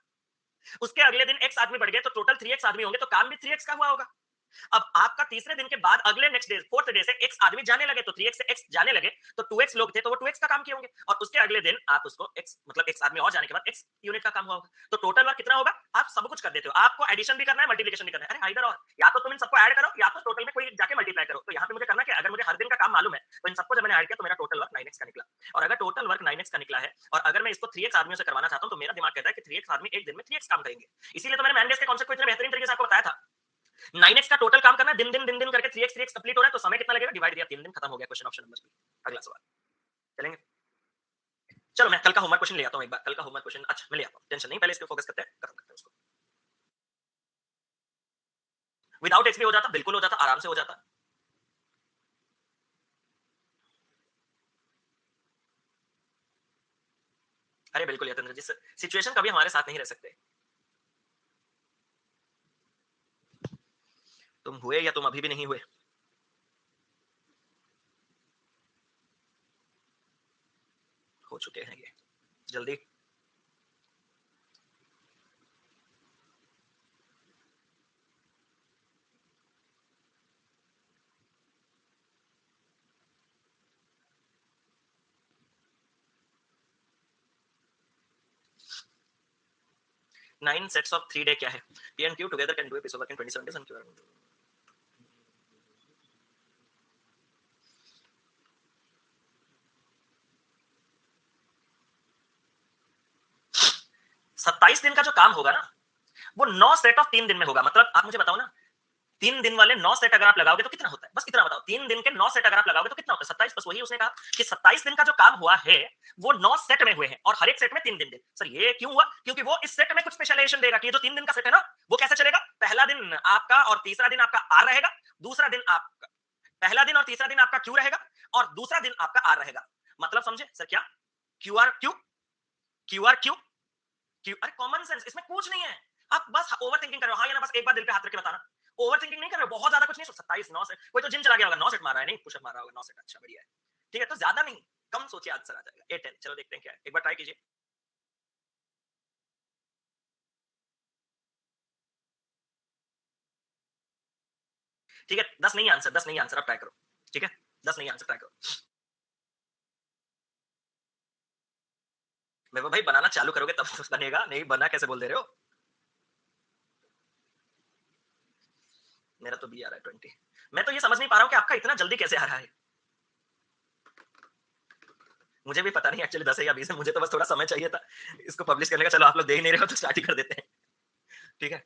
उसके अगले दिन x आदमी बढ़ गए तो टोटल 3x आदमी होंगे तो काम भी 3x का हुआ होगा। अब आपका तीसरे दिन के बाद अगले नेक्स्ट डे फोर्थ डे से x आदमी जाने लगे, तो 3x से x जाने लगे, तो 2x लोग थे तो वो 2x का काम किए होंगे। और उसके अगले दिन आप उसको x मतलब x आदमी और जाने के बाद x यूनिट का काम हुआ होगा। तो टोटल वर्क कितना होगा? आप सब कुछ कर देते हो, आपको एडिशन भी करना है, मल्टीप्लिकेशन भी करना है। अरे आइदर और, या तो तुम इन सबको ऐड करो या तो टोटल में कोई जाके मल्टीप्लाई करो। तो यहाँ पे मुझे करना क्या है? अगर मुझे हर दिन का काम मालूम है, तो इन सबको जब मैंने ऐड किया तो मेरा टोटल वर्क 9x का निकला। और अगर टोटल वर्क 9x का निकला है और अगर मैं इसको 3x आदमियों से करवाना चाहता हूँ, तो मेरा दिमाग कहता है कि 3x आदमी एक दिन में 3x काम करेंगे। इसीलिए तो मैंने मैंडेज के कॉन्सेप्ट को इतने बेहतरीन तरीके से आपको बताया था। 9x का टोटल काम करना है, दिन दिन करके 3x कंप्लीट हो रहा है, तो समय कितना लगेगा? डिवाइड दिया, 3 दिन खत्म हो गया। Question option number B. अगला सवाल चलेंगे। चलो मैं कल का होमवर्क क्वेश्चन ले आता हूं एक बार। कल का होमवर्क क्वेश्चन अच्छा मैं ले आता हूं, टेंशन नहीं, पहले इसको फोकस करते हैं, खत्म करते हैं उसको। विदाउट एक्स भी हो जाता, बिल्कुल हो जाता, आराम से हो जाता। अरे बिल्कुल यतेंद्र जी, सिचुएशन कभी हमारे साथ नहीं रह सकते। तुम हुए या तुम अभी भी नहीं हुए। हो चुके हैं ये, जल्दी। नाइन सेट्स ऑफ 3 डे क्या है? P and Q together can do a piece of work in 27 days and Q. 27 दिन का जो काम होगा ना, वो 9 सेट ऑफ 3 दिन में होगा। मतलब आप मुझे बताओ ना, 3 दिन वाले 9 सेट अगर आप लगाओगे तो कितना होता है? बस इतना बताओ। 3 दिन के 9 सेट अगर आप लगाओगे तो कितना होता है? 27। बस वही उसने कहा कि 27 दिन का जो काम हुआ है वो 9 सेट में हुए हैं और हर एक सेट में 3 दिन। सर ये क्यों हुआ? क्योंकि वो इस सेट में कुछ स्पेशलाइजेशन देगा कि ये जो 3 दिन का सेट है ना, वो कैसे चलेगा? पहला दिन आपका और तीसरा दिन आपका आर रहेगा, दूसरा दिन आपका पहला दिन और तीसरा दिन आपका क्यू रहेगा और दूसरा दिन आपका आर रहेगा। मतलब समझे सर? क्या Q R Q, Q R Q, क्यों? अरे कॉमन सेंस, इसमें कुछ नहीं है। आप बस ओवर थिंकिंग कर रहे हो। हाँ या ना, बस एक बार दिल पे हाथ रख के बताना। ओवर थिंकिंग नहीं कर रहे हो, बहुत ज्यादा कुछ नहीं। 27 9 से कोई तो जिम चला गया होगा, 9 सेट मार रहा है, नहीं पुशअप मार रहा होगा 9 सेट। अच्छा बढ़िया है, ठीक है। तो ज्यादा नहीं, कम सोचिए, आंसर आ जाएगा 8 10। चलो देखते हैं क्या है, एक बार ट्राई कीजिए। ठीक है, 10 नहीं आंसर, 10 नहीं आंसर, आप ट्राई करो। ठीक है, 10 नहीं आंसर, ट्राई करो। मैं भाई बनाना चालू करोगे तब तो बनेगा, नहीं बना कैसे बोल दे रहे हो? मेरा तो बी आ रहा है 20। मैं तो ये समझ नहीं पा रहा हूँ कि आपका इतना जल्दी कैसे आ रहा है। मुझे भी पता नहीं एक्चुअली 10 है या 20 है, मुझे तो बस थोड़ा समय चाहिए था इसको पब्लिश करने का। चलो आप लोग देख ही नहीं रहे हो तो स्टार्ट ही कर देते हैं। ठीक है,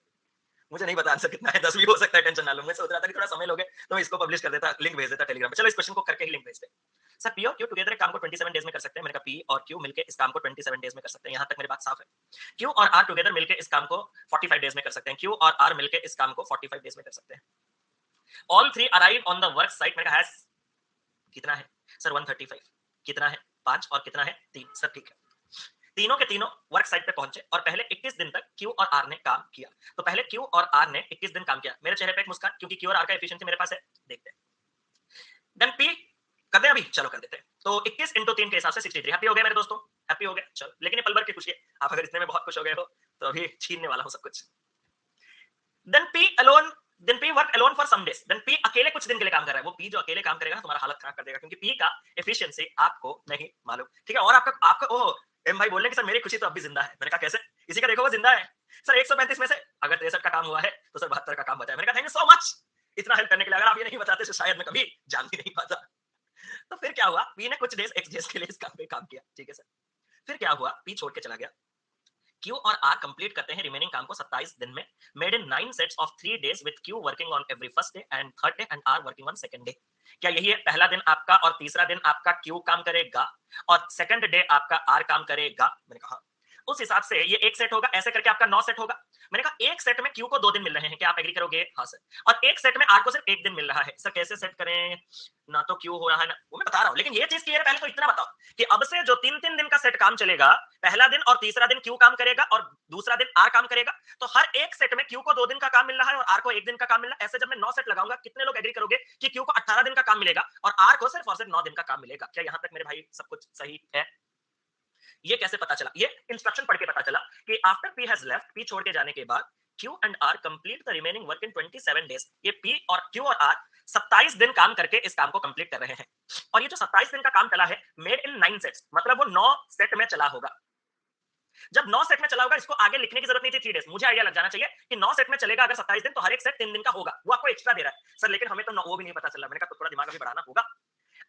मुझे नहीं पता आंसर कितना है, 10 भी हो सकता है, टेंशन ना लो। मैं सोच रहा था कि थोड़ा समय लोगे तो मैं इसको पब्लिश कर देता, लिंक भेज देता टेलीग्राम पे। चलो इस क्वेश्चन को करके ही लिंक भेजते हैं। सर पी और क्यू टुगेदर एक काम को 27 डेज में कर सकते हैं। मैंने कहा पी और क्यू मिलकर इस काम को 27 डेज में कर सकते हैं, यहाँ तक मेरी बात साफ है। क्यू और आर टुगेदर मिलकर इस काम को 45 डेज में कर सकते हैं। क्यू और आर मिलकर इस काम को 45 डेज में कर सकते हैं। All three arrive on the work site. मैंने कहा कितना है सर? 135। कितना है 5 और कितना है 3। सर ठीक है, तीनों के तीनों वर्क साइट पे पहुंचे और पहले 21 दिन तक क्यू और आर ने काम किया। तो पहले क्यू और आर ने 21 दिन काम किया। मेरे चेहरे पे एक मुस्कान, क्योंकि क्यू और आर का एफिशिएंसी मेरे पास है। देखते हैं, देन पी कर दे अभी, चलो कर देते हैं। तो 21 इंटू 3 के हिसाब से 63। हैप्पी हो गए मेरे दोस्तों, हैप्पी हो गए। चलो, लेकिन ये पल भर की खुशी है। आप अगर इतने में बहुत खुश हो गए हो तो अभी छीनने वाला हूं सब कुछ। Then P alone, then P work alone for some days. Then P अकेले कुछ दिन के लिए काम कर रहा है। वो पी जो अकेले काम करेगा तुम्हारा हालत खराब कर देगा, क्योंकि पी का एफिशिएंसी आपको नहीं मालूम। ठीक है, और आपका आपका ओह एम भाई बोल रहे हैं कि सर मेरी खुशी तो अब भी जिंदा है। मैंने कहा कैसे? इसी का देखो वो जिंदा है सर। 135 में से अगर 63 का काम हुआ है तो सर 72 का काम बचा है। मैंने कहा थैंक यू सो मच इतना हेल्प करने के लिए। अगर आप ये नहीं बताते तो शायद मैं कभी जान भी नहीं पाता। तो फिर क्या हुआ, पी ने कुछ डेज एक्स डेज के लिए इस काम पे काम किया। ठीक है सर, फिर क्या हुआ, पी छोड़ के चला गया। क्यू और आर कंप्लीट करते हैं रिमेनिंग काम को 27 दिन में, made in 9 sets of 3 days with Q working on every first day and third day and R working on second day. क्या यही है, पहला दिन आपका और तीसरा दिन आपका क्यू काम करेगा और सेकंड डे आपका आर काम करेगा? मैंने कहा उस हिसाब से ये एक सेट होगा, ऐसे करके आपका 9 सेट होगा। मैंने कहा एक सेट में क्यू को 2 दिन मिल रहे हैं, क्या आप एग्री करोगे? हाँ सर। और एक सेट में आर को सिर्फ 1 दिन मिल रहा है। सर कैसे सेट करें, ना तो क्यू हो रहा है ना, वो मैं बता रहा हूं, लेकिन ये चीज क्लियर है। पहले तो इतना बताओ कि अब से जो 3-3 दिन का सेट काम चलेगा, पहला दिन और तीसरा दिन क्यू काम करेगा और दूसरा दिन आर काम करेगा। तो हर एक सेट में क्यू को 2 दिन का काम मिल रहा है और आर को 1 दिन का काम मिल रहा है। ऐसे जब मैं 9 सेट लगाऊंगा, कितने लोग एग्री करोगे कि क्यू को 18 दिन का काम मिलेगा और आर को सिर्फ और सिर्फ 9 दिन का काम मिलेगा? क्या यहां तक मेरे भाई सब कुछ सही है? ये कैसे पता चला? ये इंस्ट्रक्शन पढ़ के पता चला कि after P has left, P छोड़ के जाने के बाद Q and R complete the remaining work in 27 days. ये पी और क्यू और आर 27 दिन काम करके इस काम को कंप्लीट कर रहे हैं। और ये जो 27 दिन का काम चला है, मेड इन 9 सेट्स, मतलब वो 9 सेट में चला होगा। जब 9 सेट में चला होगा, इसको आगे लिखने की जरूरत नहीं थी 3 डेज। मुझे आइडिया लग जाना चाहिए कि 9 सेट में चलेगा अगर 27 दिन, तो हर एक सेट 3 दिन का होगा। वो आपको एक्स्ट्रा दे रहा है सर, लेकिन हमें तो वो भी नहीं पता चला। मैंने कहा तो थोड़ा दिमाग अभी बढ़ाना होगा।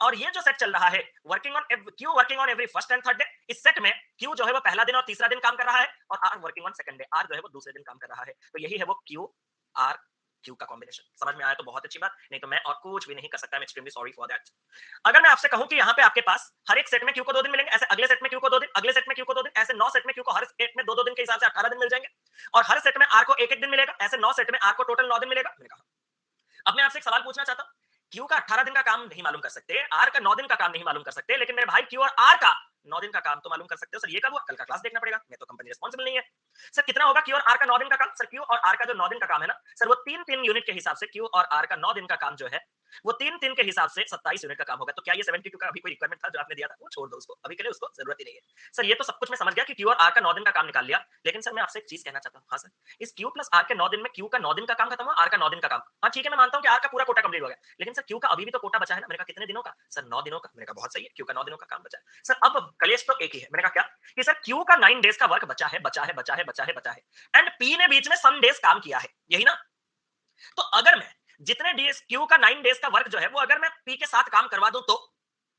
और ये जो सेट चल रहा है, working on every first and third day, इस सेट में क्यू जो है वो पहला दिन और तीसरा दिन काम कर रहा है और R working on second day, R जो है वो दूसरे दिन काम कर रहा है। तो यही है वो क्यू आर क्यू का कॉम्बिनेशन। समझ में आया तो बहुत अच्छी बात, नहीं तो मैं और कुछ भी नहीं कर सकता। मैं एक्सट्रीमली सॉरी फॉर दैट। अगर मैं आपसे कहूं कि यहाँ पे आपके पास हर एक सेट में क्यू को 2 दिन मिलेंगे, ऐसे अगले सेट में क्यू को 2 दिन, अगले सेट में क्यू को 2 दिन, ऐसे 9 सेट में क्यू को हर सेट में 2-2 दिन के हिसाब से 18 दिन मिल जाएंगे और हर सेट में आर को 1-1 दिन मिलेगा, ऐसे 9 सेट में आर को टोटल 9 दिन मिलेगा। मैंने कहा अब मैं आपसे एक सवाल पूछना चाहता हूं, क्यू का 18 दिन का काम नहीं मालूम कर सकते, आर का 9 दिन का काम नहीं मालूम कर सकते, लेकिन मेरे भाई क्यू और आर का 9 दिन का काम तो मालूम कर सकते हो। सर ये कब हुआ? कल का क्लास देखना पड़ेगा, मैं तो कंपनी रिस्पांसिबल नहीं है। सर कितना होगा क्यू और आर का 9 दिन का काम? सर क्यू और आर का जो 9 दिन का काम है ना सर, वो 3-3 यूनिट के हिसाब से क्यू और आर का 9 दिन का काम जो है वो 3-3 के हिसाब से 27 यूनिट का काम होगा। तो क्या ये 72 का अभी कोई रिक्वायरमेंट था जो आपने दिया था? वो छोड़ दो उसको, अभी के लिए उसको जरूरत ही नहीं है। सर ये तो सब कुछ मैं समझ गया कि क्यू और आर का 9 दिन का काम निकाल लिया, लेकिन सर मैं आपसे एक चीज कहना चाहता हूँ। हाँ सर, इस क्यू प्लस आर के 9 दिन में क्यू का 9 दिन का काम खत्म हुआ, आर का 9 दिन का काम। हाँ ठीक है, मैं मानता हूँ कि आर का पूरा कोटा कंप्लीट हो गया, लेकिन सर क्यू का अभी भी तो कोटा बचा है ना। मैंने कहा कितने दिनों का? सर 9 दिनों का। मैंने कहा बहुत सही है, क्यू का 9 दिनों का काम बचा है। सर अब कलेश तो एक ही है। मैंने कहा क्या? कि सर क्यू का 9 डेज का वर्क बचा है, बचा है, बचा है, बचा है, बचा है, एंड पी ने बीच में सम डेज काम किया है, यही ना? तो अगर मैं जितने डेज क्यू का 9 डेज का वर्क जो है वो अगर मैं पी के साथ काम करवा दूं तो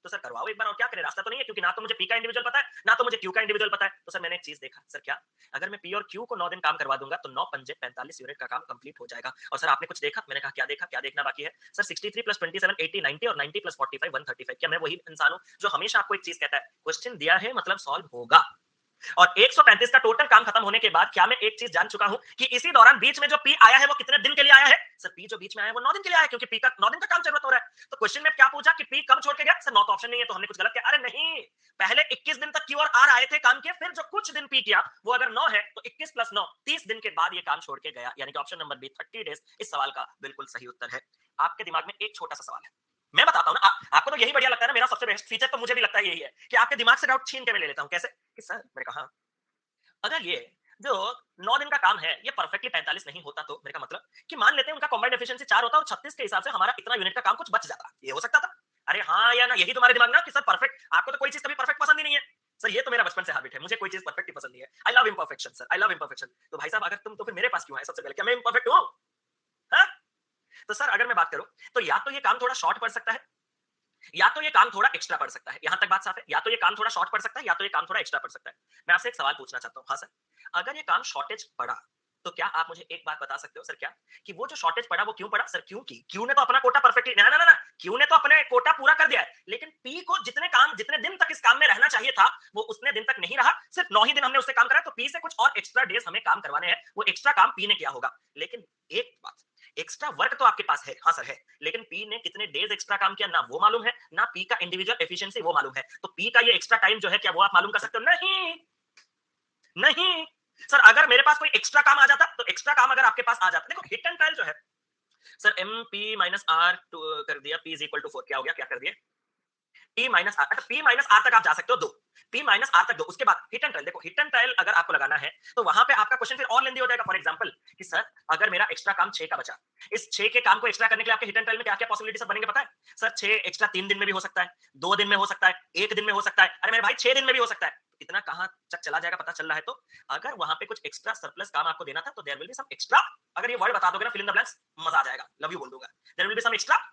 सर करवाओ एक बार, और क्या करें? रास्ता तो नहीं है, क्योंकि ना तो मुझे पी का इंडिविजुअल पता है ना तो मुझे क्यू का इंडिविजुअल पता है। तो सर मैंने एक चीज देखा, सर क्या? अगर मैं पी और क्यू को 9 दिन काम करवा दूंगा तो 9 पंजे 45 यूनिट का काम कंप्लीट हो जाएगा। और सर आपने कुछ देखा? मैंने कहा क्या देखा? क्या देखना बाकी है? सर 63 प्लस 27 80 90 और 90 प्लस 45 135। क्या मैं वही इंसान हूं जो हमेशा आपको एक चीज कहता है, क्वेश्चन दिया है मतलब सॉल्व होगा? और 135 का टोटल काम खत्म होने के बाद क्या मैं एक चीज जान चुका हूं कि इसी दौरान बीच में जो पी आया है वो कितने दिन के लिए आया है? सर पी जो बीच में आया है वो 9 दिन के लिए आया है, क्योंकि पी का 9 दिन का काम जरूरत हो रहा है। तो क्वेश्चन में क्या पूछा कि पी कब छोड़ के गया? सर 9 तो ऑप्शन नहीं है, तो हमने कुछ गलत किया। अरे नहीं, पहले 21 दिन तक क्यू और आर आए थे काम किए, फिर जो कुछ दिन पी किया वो अगर 9 है तो 21 प्लस 9 30 दिन के बाद ये काम छोड़ के गया, यानी कि ऑप्शन नंबर बी 30 डेज इस सवाल का बिल्कुल सही उत्तर है। आपके दिमाग में एक छोटा सा सवाल है, मैं बताता हूं ना। आपको तो यही बढ़िया लगता है ना, मेरा सबसे बेस्ट फीचर तो मुझे भी लगता है यही है कि आपके दिमाग से डाउट छीन के मैं ले लेता हूं। कैसे? कि सर मैंने कहा अगर ये जो 9 दिन का काम है ये परफेक्टली 45 नहीं होता, तो मेरे का मतलब कि मान लेते हैं उनका कंबाइंड एफिशिएंसी 4 होता और 36 के हिसाब से हमारा इतना यूनिट का काम कुछ बच जाता, ये हो सकता था। अरे हाँ या ना, यही तुम्हारे दिमाग में ना कि सर परफेक्ट, आपको तो कोई चीज कभी परफेक्ट पसंद ही नहीं है। सर ये तो मेरा बचपन से हैबिट है, मुझे कोई चीज परफेक्ट ही पसंद नहीं है। I love imperfection sir, I love imperfection. तो भाई साहब अगर तुम तो फिर मेरे पास क्यों आए? सबसे पहले क्या मैं इम्परफेक्ट हूं? हाँ? तो सर अगर मैं बात करूं तो या तो ये काम थोड़ा शॉर्ट पड़ सकता है या तो ये काम थोड़ा एक्स्ट्रा पड़ सकता है। यहां तक बात साफ है, या तो ये काम थोड़ा शॉर्ट पड़ सकता है या तो ये काम थोड़ा एक्स्ट्रा पड़ सकता है। मैं आपसे एक सवाल पूछना चाहता हूं। हाँ सर, अगर ये काम शॉर्टेज पड़ा तो क्या आप मुझे एक बात बता सकते हो? सर क्या? कि वो जो शॉर्टेज पड़ा वो क्यों पड़ा? सर क्योंकि क्यू ने तो अपना कोटा परफेक्टली ना ना ना ना क्यू ने तो अपने कोटा पूरा कर दिया है, लेकिन पी को जितने दिन तक इस काम में रहना चाहिए था वो उतने दिन तक नहीं रहा। सिर्फ 9 ही दिन हमने उससे काम करा, तो पी से कुछ और एक्स्ट्रा डेज हमें काम करवाने हैं, वो एक्स्ट्रा काम पी ने किया होगा। लेकिन एक बात, एक्स्ट्रा वर्क तो आपके पास है, हाँ सर है, लेकिन पी ने कितने डेज एक्स्ट्रा काम किया ना वो मालूम है, ना पी का इंडिविजुअल एफिशिएंसी वो मालूम है। तो पी का ये एक्स्ट्रा टाइम जो है क्या वो आप मालूम कर सकते हो? नहीं, नहीं। सर अगर मेरे पास कोई एक्स्ट्रा काम आ जाता, तो एक्स्ट्रा काम अगर आपके पास आ जाता, देखो हिट एंड ट्रायल जो है, sir M P minus R कर दिया, पी इज इक्वल टू 4, क्या हो गया, क्या कर दिया, P minus R, P minus R तक आप जा सकते हो, दो पी माइनस आर तक दो, उसके बाद हिट एंड ट्रायल। देखो हिट एंड ट्रायल अगर आपको लगाना है तो वहां पे आपका क्वेश्चन फिर और लेंदी हो जाएगा। फॉर एग्जांपल कि सर अगर मेरा एक्स्ट्रा काम 6 का बचा, इस 6 के काम को एक्स्ट्रा करने के लिए आपके हिट एंड ट्रायल में क्या क्या पॉसिबिलिटी सब बनेंगे पता है? सर 6 एक्स्ट्रा 3 दिन में भी हो सकता है, 2 दिन में हो सकता है, 1 दिन में हो सकता है, अरे मेरे भाई 6 दिन में भी हो सकता है। इतना कहां तक चला जाएगा पता चल रहा है? तो अगर वहां पे कुछ एक्स्ट्रा सरप्लस काम आपको देना था तो there will be some extra, अगर ये वर्ड बता दोगे ना फिल इन द ब्लैंक्स, मजा आ जाएगा, लव यू बोल दूंगा, there will be some extra.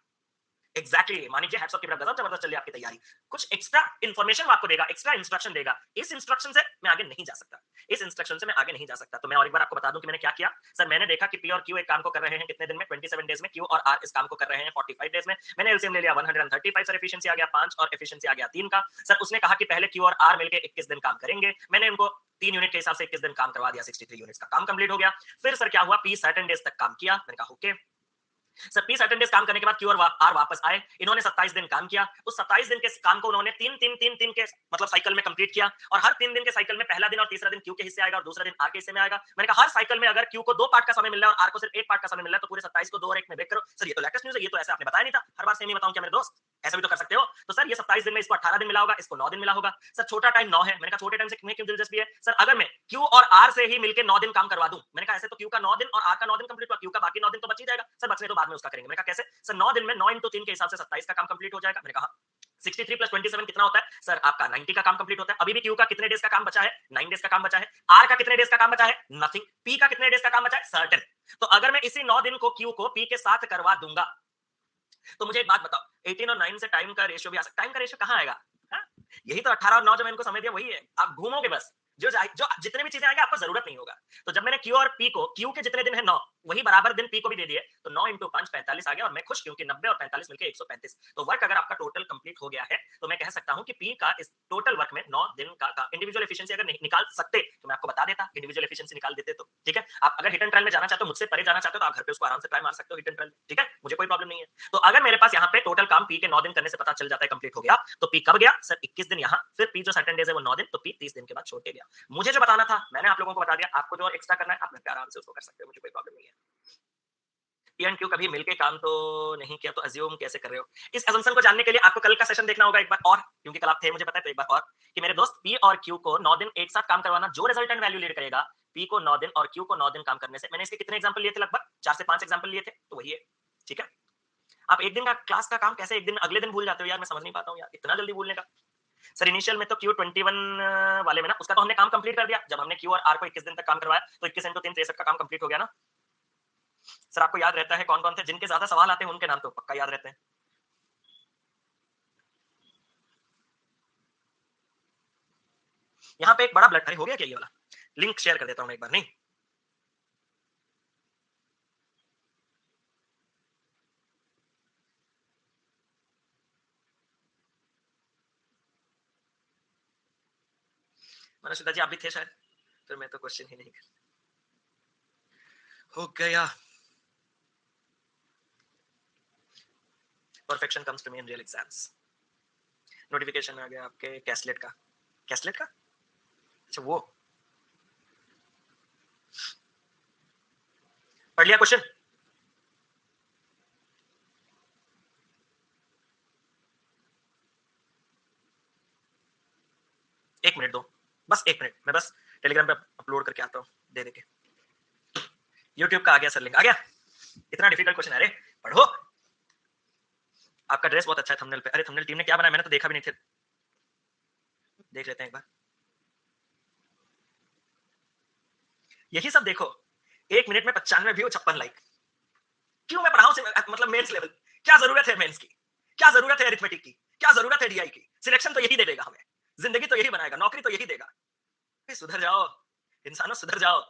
Exactly exactly. मानिए हैट्स ऑफ की तरफ गजब जबरदस्त चल रही है आपकी तैयारी। कुछ एक्स्ट्रा इन्फॉर्मेशन आपको देगा, एक्स्ट्रा इंस्ट्रक्शन देगा, इस इंस्ट्रक्शन से मैं आगे नहीं जा सकता, इस इंस्ट्रक्शन से मैं आगे नहीं जा सकता। तो मैं और एक बार आपको बता दूं कि मैंने क्या किया। सर मैंने देखा कि पी और क्यू एक काम को कर रहे हैं कितने दिन में, 27 डेज में, क्यू और आर इस काम को कर रहे हैं 45 डेज में। मैंने एलसीएम ले लिया 135, सर एफिशिएंसी आ गया 5 और एफिशिएंसी आ गया 3 का। सर उसने कहा कि पहले क्यू और आर मिलकर 21 दिन काम करेंगे, मैंने उनको 3 यूनिट के हिसाब से 21 दिन काम करवा दिया, 63 यूनिट्स का काम कंप्लीट हो गया। फिर सर क्या हुआ, पी सर्टेन डेज तक काम किया, मैंने कहा okay. Sir P certain days काम करने के बाद क्यू और आर वापस आए, इन्होंने 27 दिन काम किया, उस 27 दिन के काम को उन्होंने तीन के मतलब साइकिल में कंप्लीट किया, और हर 3 दिन के साइकिल में पहला दिन और तीसरा दिन क्यू के हिस्से आएगा और दूसरा दिन आर के हिस्से में आएगा। मैंने कहा हर साइकिल में अगर क्यू को 2 पार्ट का समय मिल रहा है और आर को सिर्फ 1 पार्ट का समय मिल रहा है तो पूरे 27 को 2 और 1 में ब्रेक करो। सर ये तो लेटेस्ट न्यूज़ है, ये तो ऐसे आपने बताया नहीं था, हर बार सेम ही बताऊं क्या मेरे दोस्त? ऐसा भी तो कर सकते हो। तो सर ये 27 दिन में इसको 18 दिन मिला होगा, इसको 9 दिन मिला होगा। सर छोटा टाइम 9 है, मैंने कहा छोटे टाइम से में क्यों दिलचस्पी है? सर अगर मैं क्यू और आर से ही मिलकर 9 दिन काम करवा दूं, मैंने कहा ऐसे तो क्यू का 9 दिन और आर का 9 दिन कंप्लीट हुआ, क्यू का बाकी 9 दिन तो बच ही जाएगा। सर बचने तो बाद में उसका करेंगे। मैंने कहा कैसे? सर 9 दिन में 9 इंटू 3 के हिसाब से 27 का काम कंप्लीट हो जाएगा। मैंने कहा 63 प्लस 27 कितना होता है? सर आपका 90 का काम कंप्लीट होता है। अभी भी क्यू का कितने डेज का काम बचा है? 9 डेज का काम बचा है। आर का कितने डेज का काम बचा है? नथिंग। पी का कितने डेज का काम बचा है? सर्टेन। तो अगर मैं इसी 9 दिन को क्यू को पी के साथ करवा दूंगा, तो मुझे एक बात बताओ, 18 और 9 से टाइम का रेशियो भी आ सकता है। टाइम का रेशियो कहां आएगा? हाँ? यही तो 18 और 9 जो मैंने इनको समय दिया वही है। आप घूमोगे बस, जो जितने भी चीजें आएंगे आपको जरूरत नहीं होगा। तो जब मैंने क्यू और पी को, क्यू के जितने दिन है 9, वही बराबर दिन पी को भी दे दिए, तो 9 इंटू 5 45 आ गया, और मैं खुश क्योंकि 90 और 45 मिलकर 135। तो वर्क अगर आपका टोटल कंप्लीट हो गया है तो मैं कह सकता हूं कि पी का इस टोटल वर्क में 9 दिन का इंडिविजुअल एफिशिएंसी अगर निकाल सकते तो मैं आपको बता देता, इंडिविजुअल एफिशिएंसी निकाल देते तो ठीक है। आप अगर हिट एंड ट्रायल में जाना चाहते हो, मुझसे परे जाना चाहते हो, तो आप घर पे उसको आराम से ट्राई मार सकते हो हिट एंड ट्रायल, ठीक है, मुझे कोई प्रॉब्लम नहीं है। तो अगर मेरे पास यहाँ पे टोटल काम पी के 9 दिन करने से पता चल जाता है कंप्लीट हो गया, तो पी कब गया? सर 21 दिन यहाँ, फिर पी जो सर्टेन डेज है वो 9 दिन, तो पी 30 दिन के बाद छोड़ के गया। मुझे जो बताना था मैंने आप लोगों को बता दिया, आपको जो एक्स्ट्रा करना है आप घर पे आराम से उसको कर सकते हो, मुझे कोई प्रॉब्लम नहीं है। पी एंड क्यू कभी मिलके काम तो नहीं किया, तो अज्यूम कैसे कर रहे हो? इस असम्पशन को जानने के लिए आपको कल का सेशन देखना होगा एक बार और, क्योंकि कल आप थे मुझे पता है, तो एक बार और कि मेरे दोस्त पी और क्यू को 9 दिन एक साथ काम करवाना जो रिजल्टेंट वैल्यू लीड करेगा, पी को 9 दिन और क्यू को 9 दिन काम करने से, मैंने इसके कितने एग्जांपल लिए थे? लगभग 4 से 5 एग्जांपल लिए थे, तो वही है, ठीक है। आप एक दिन का क्लास का काम कैसे एक दिन अगले दिन भूल जाते हो यार, मैं समझ नहीं पाता हूँ यार, इतना जल्दी भूलने का। सर इनिशियल में तो क्यू 21 वाले में ना उसका तो हमने काम कंप्लीट कर दिया, जब हमने क्यू और आर को 21 दिन तक काम करवाया तो 21 इंटू 3 63 का काम कंप्लीट हो गया ना। सर आपको याद रहता है कौन कौन थे जिनके ज्यादा सवाल आते हैं, उनके नाम तो पक्का याद रहते हैं। यहाँ पे एक बड़ा ब्लड, अरे हो गया क्या ये वाला? लिंक शेयर कर देता हूँ मैं एक बार, नहीं मनोज जी आप भी थे शायद, फिर मैं तो क्वेश्चन ही नहीं कर, हो गया। Perfection comes to me in real exams. Notification आ गया आपके कैसलेट का, कैसलेट का, अच्छा वो पढ़ लिया क्वेश्चन? एक मिनट दो, बस एक मिनट, मैं बस टेलीग्राम पे अपलोड करके आता हूँ, दे देके। यूट्यूब का आ गया सर, लिंक आ गया। इतना डिफिकल्ट क्वेश्चन है, अरे पढ़ो। आपका ड्रेस बहुत अच्छा है थंबनेल पे, अरे थंबनेल टीम ने क्या बनाया मैंने तो देखा भी नहीं था, देख लेते हैं एक बार। यही सब देखो, 1 मिनट में 95 व्यू 56 लाइक। क्यों मैं पढ़ाऊं मतलब मेंस लेवल? क्या जरूरत है मेंस की? क्या जरूरत है अरिथमेटिक की? क्या जरूरत है डीआई की? सिलेक्शन तो यही दे देगा हमें, जिंदगी तो यही बनाएगा, नौकरी तो यही देगा। सुधर जाओ इंसानों, सुधर जाओ।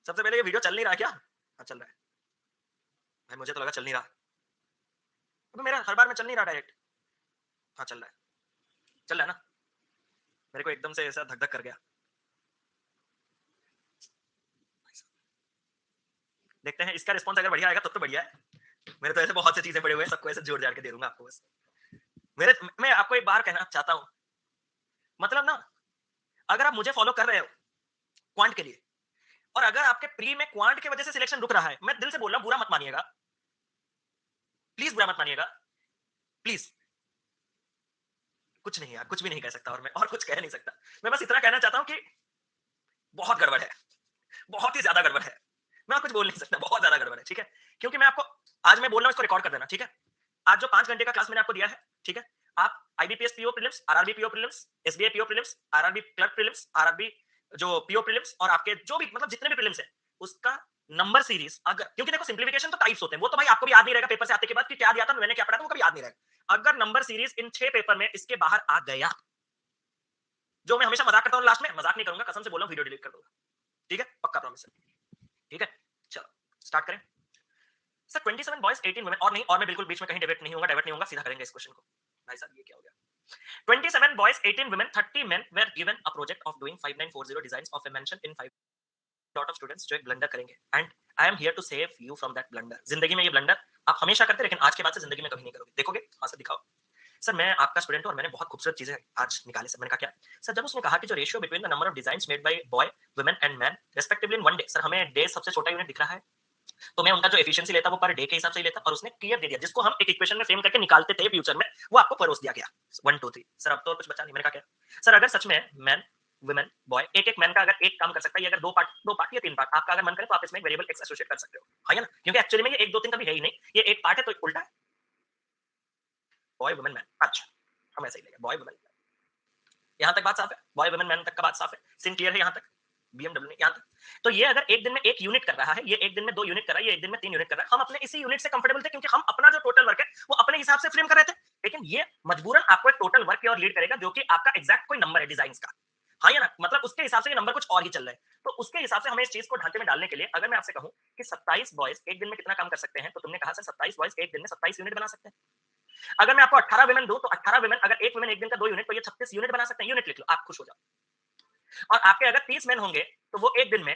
सबसे पहले ये वीडियो चल नहीं रहा क्या? हाँ चल रहा है भाई, मुझे तो लगा चल नहीं रहा। अबे मेरा हर बार में चल नहीं रहा डायरेक्ट। हाँ चल रहा है, चल रहा है ना। मेरे को एकदम से ऐसा धक धक कर गया। देखते हैं इसका रिस्पॉन्स अगर बढ़िया आएगा तब तो बढ़िया है। मेरे तो ऐसे बहुत सी चीजें पड़े हुए हैं, सबको ऐसे जोड़ जाड़ के दे दूंगा आपको बस। मैं आपको एक बार कहना चाहता हूँ, मतलब ना, अगर आप मुझे फॉलो कर रहे हो क्वांट के लिए, और अगर आपके प्री में क्वांट की वजह से सिलेक्शन रुक रहा है, मैं दिल से बोल रहा हूँ, बुरा मत मानिएगा, प्लीज बुरा मत मानिएगा, प्लीज। कुछ नहीं यार, कुछ भी नहीं कह सकता, और मैं और कुछ कह नहीं सकता। मैं बस इतना कहना चाहता हूँ कि बहुत गड़बड़ है, बहुत ही ज्यादा गड़बड़ है। मैं और कुछ बोल नहीं सकता, बहुत ज्यादा गड़बड़ है, ठीक है? क्योंकि मैं आपको आज मैं बोल रहा हूँ, इसको रिकॉर्ड कर देना, ठीक है? आज जो 5 घंटे का क्लास मैंने आपको दिया है, ठीक है? आप IBPS PO prelims, RRB PO prelims, SBI PO prelims, RRB clerk prelims, RRB जो पीओ प्रीलिम्स, और आपके जो भी मतलब जितने भी प्रीलिम्स है, उसका नंबर सीरीज, अगर, क्योंकि देखो सिंप्लीफिकेशन तो टाइप्स होते हैं, वो तो भाई आपको भी याद नहीं रहेगा पेपर से आते के बाद कि क्या दिया था, मैंने क्या पढ़ा था, वो कभी याद नहीं रहेगा। अगर नंबर सीरीज इन 6 पेपर में इसके बाहर आ गया, जो मैं हमेशा मजाक करता हूँ, लास्ट में मजाक नहीं करूंगा, कसम से बोल रहा हूँ, वीडियो डिलीट कर दूंगा, ठीक है? पक्का प्रॉमिस है, ठीक है? चलो स्टार्ट करें। सर 27 बॉयज 18 वुमेन, और नहीं, और मैं बिल्कुल बीच में कहीं डाइवर्ट नहीं होगा, सीधा करेंगे इस क्वेश्चन को। भाई साहब ये क्या हो गया? 27 boys, 18 women, 30 men were given a project of doing 5940 designs of a mansion in 5 lot of students जो एक ब्लंडर करेंगे, and I am here to save you from that blunder। जिंदगी में ये ब्लंडर आप हमेशा करते, लेकिन आज के बाद से जिंदगी में कभी नहीं करोगे, देखोगे? हाँ सर दिखाओ। सर मैं आपका स्टूडेंट हूं और मैंने बहुत खूबसूरत चीजें आज निकाली। सर मैंने कहा क्या? सर जब उसने कहा कि जो ratio between the number of designs made by boy, women and man respectively in one day, sir हमें डे सबसे छोटा यूनिट दिख रहा है, तो मैं उनका जो एफिशिएंसी लेता वो पर डे के हिसाब से ही लेता, और उसने क्लियर दे दिया, जिसको हम एक इक्वेशन में फ्रेम करके निकालते थे फ्यूचर में, वो आपको परोस दिया गया 1 2 3। सर अब तो कुछ बचा नहीं। मैंने कहा क्या? सर अगर सच में मैन, वुमेन, बॉय, एक मैन का अगर एक काम कर सकता है, ये अगर दो पार्ट या तीन पार्ट आपका अगर मन करे तो आप इसमें एक वेरिएबल एक्स एसोसिएट कर सकते हो, हाँ या ना? क्योंकि एक्चुअली में ये 1 2 3 कभी है ही नहीं, ये एक पार्ट है, तो उल्टा है, बॉय वुमेन मैन। अच्छा हम ऐसे ही लेंगे, बॉय वुमेन। यहाँ तक बात साफ है, बॉय वुमेन मैन तक का बात साफ है, सिम क्लियर है यहाँ तक, बीएमडब्ल्यू ने यहाँ तक। तो ये अगर एक दिन में एक यूनिट कर रहा है, ये एक दिन में 2 यूनिट कर रहा है, ये एक दिन में 3 यूनिट कर रहा है, हम अपने इसी यूनिट से कंफर्टेबल थे, क्योंकि हम अपना जो टोटल वर्क है वो अपने हिसाब से फ्रेम कर रहे थे। लेकिन ये मजबूरन आपको एक टोटल वर्क की ओर लीड करेगा, जो कि आपका एग्जैक्ट कोई नंबर है डिजाइन का, हाँ या ना? मतलब उसके हिसाब से ये नंबर कुछ और ही चल रहा है, तो उसके हिसाब से हमें इस चीज को ढांचे में डालने के लिए, अगर मैं आपसे कहूं कि 27 बॉयज एक दिन में कितना काम कर सकते हैं, तो तुमने कहा सर 27 बॉयज एक दिन में 27 यूनिट बना सकते हैं। अगर मैं आपको 18 वुमेन दूं, तो 18 वुमेन, अगर एक वुमेन एक दिन का 2 यूनिट, तो ये 36 यूनिट बना सकते हैं। यूनिट लिख लो, आप खुश हो जाओ। और आपके अगर 30 मैन होंगे, तो वो एक दिन में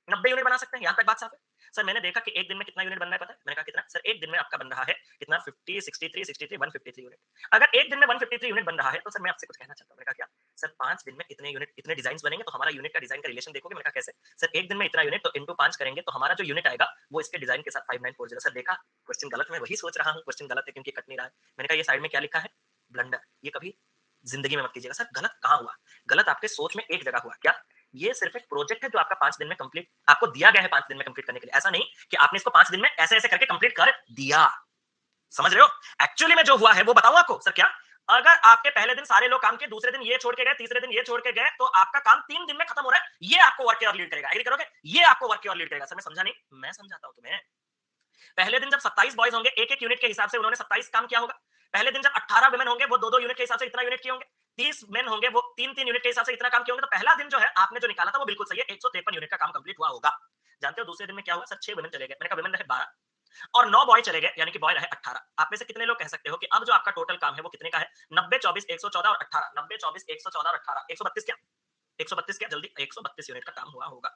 90 यूनिट बना सकते हैं। यहाँ तक बात साफ है। सर मैंने देखा कि एक दिन में कितना यूनिट बन रहा है पता है? मैंने कहा कितना? सर एक दिन में आपका बन रहा है कितना? 50 63 63 153 यूनिट। अगर एक दिन में 153 यूनिट बन रहा है, तो सर मैं आपसे कुछ कहना चाहता हूँ। मैंने कहा क्या? सर 5 दिन में इतने यूनिट, इतने डिजाइन बनेंगे, तो हमारा यूनिट का डिजाइन का रिलेशन देखोगे। मैंने कहा कैसे? सर एक दिन में इतना यूनिट, तो इंटू 5 करेंगे, तो हमारा जो यूनिट आएगा वो इसके डिजाइन के साथ 5940। सर देखा क्वेश्चन गलत, मैं वही सोच रहा हूँ क्वेश्चन गलत है, क्योंकि कट नहीं रहा है। मैंने कहा ये साइड में क्या लिखा है? ब्लंडर। ये कभी जिंदगी में मत कीजिएगा। सर गलत कहाँ हुआ? गलत आपके सोच में एक जगह हुआ। क्या? ये सिर्फ एक प्रोजेक्ट है जो आपका 5 दिन में कंप्लीट आपको दिया गया है, 5 दिन में कंप्लीट करने के लिए। ऐसा नहीं कि आपने इसको 5 दिन में ऐसे ऐसे करके कंप्लीट कर दिया। समझ रहे हो? एक्चुअली में जो हुआ है वो बताऊं आपको। सर क्या? अगर आपके पहले दिन सारे लोग काम किए, दूसरे दिन ये छोड़ के गए, तीसरे दिन ये छोड़ के गए, तो आपका काम 3 दिन में खत्म हो रहा है। ये आपको वर्क की ओर लीड करेगा। एग्री करोगे? ये आपको वर्क की ओर लीड करेगा। सर मैं समझा नहीं, मैं समझाता हूं तुम्हें। पहले दिन जब 27 बॉयज होंगे, एक एक यूनिट के हिसाब से उन्होंने 27 काम किया होगा। पहले दिन जब 18 वुमेन होंगे, वो 2 यूनिट के हिसाब से इतना यूनिट किए होंगे। 30 मेन होंगे, वो 3 यूनिट के हिसाब से इतना काम किए होंगे। तो पहला दिन जो है आपने जो निकाला था वो बिल्कुल सही है, 153 यूनिट का काम कंप्लीट हुआ होगा। जानते हो दूसरे दिन में क्या हुआ? सर 6 वुमेन चले गए। मैंने कहा वुमेन रहे 12 और 9 बॉय चले गए, यानी कि बॉय रहे 18। आप में से कितने लोग कह सकते हो कि अब जो आपका टोटल काम है वो कितने का है? 90 24 114 और 18। 90 24 114 और 18 132 क्या? 132 क्या? जल्दी 132 यूनिट का काम हुआ होगा।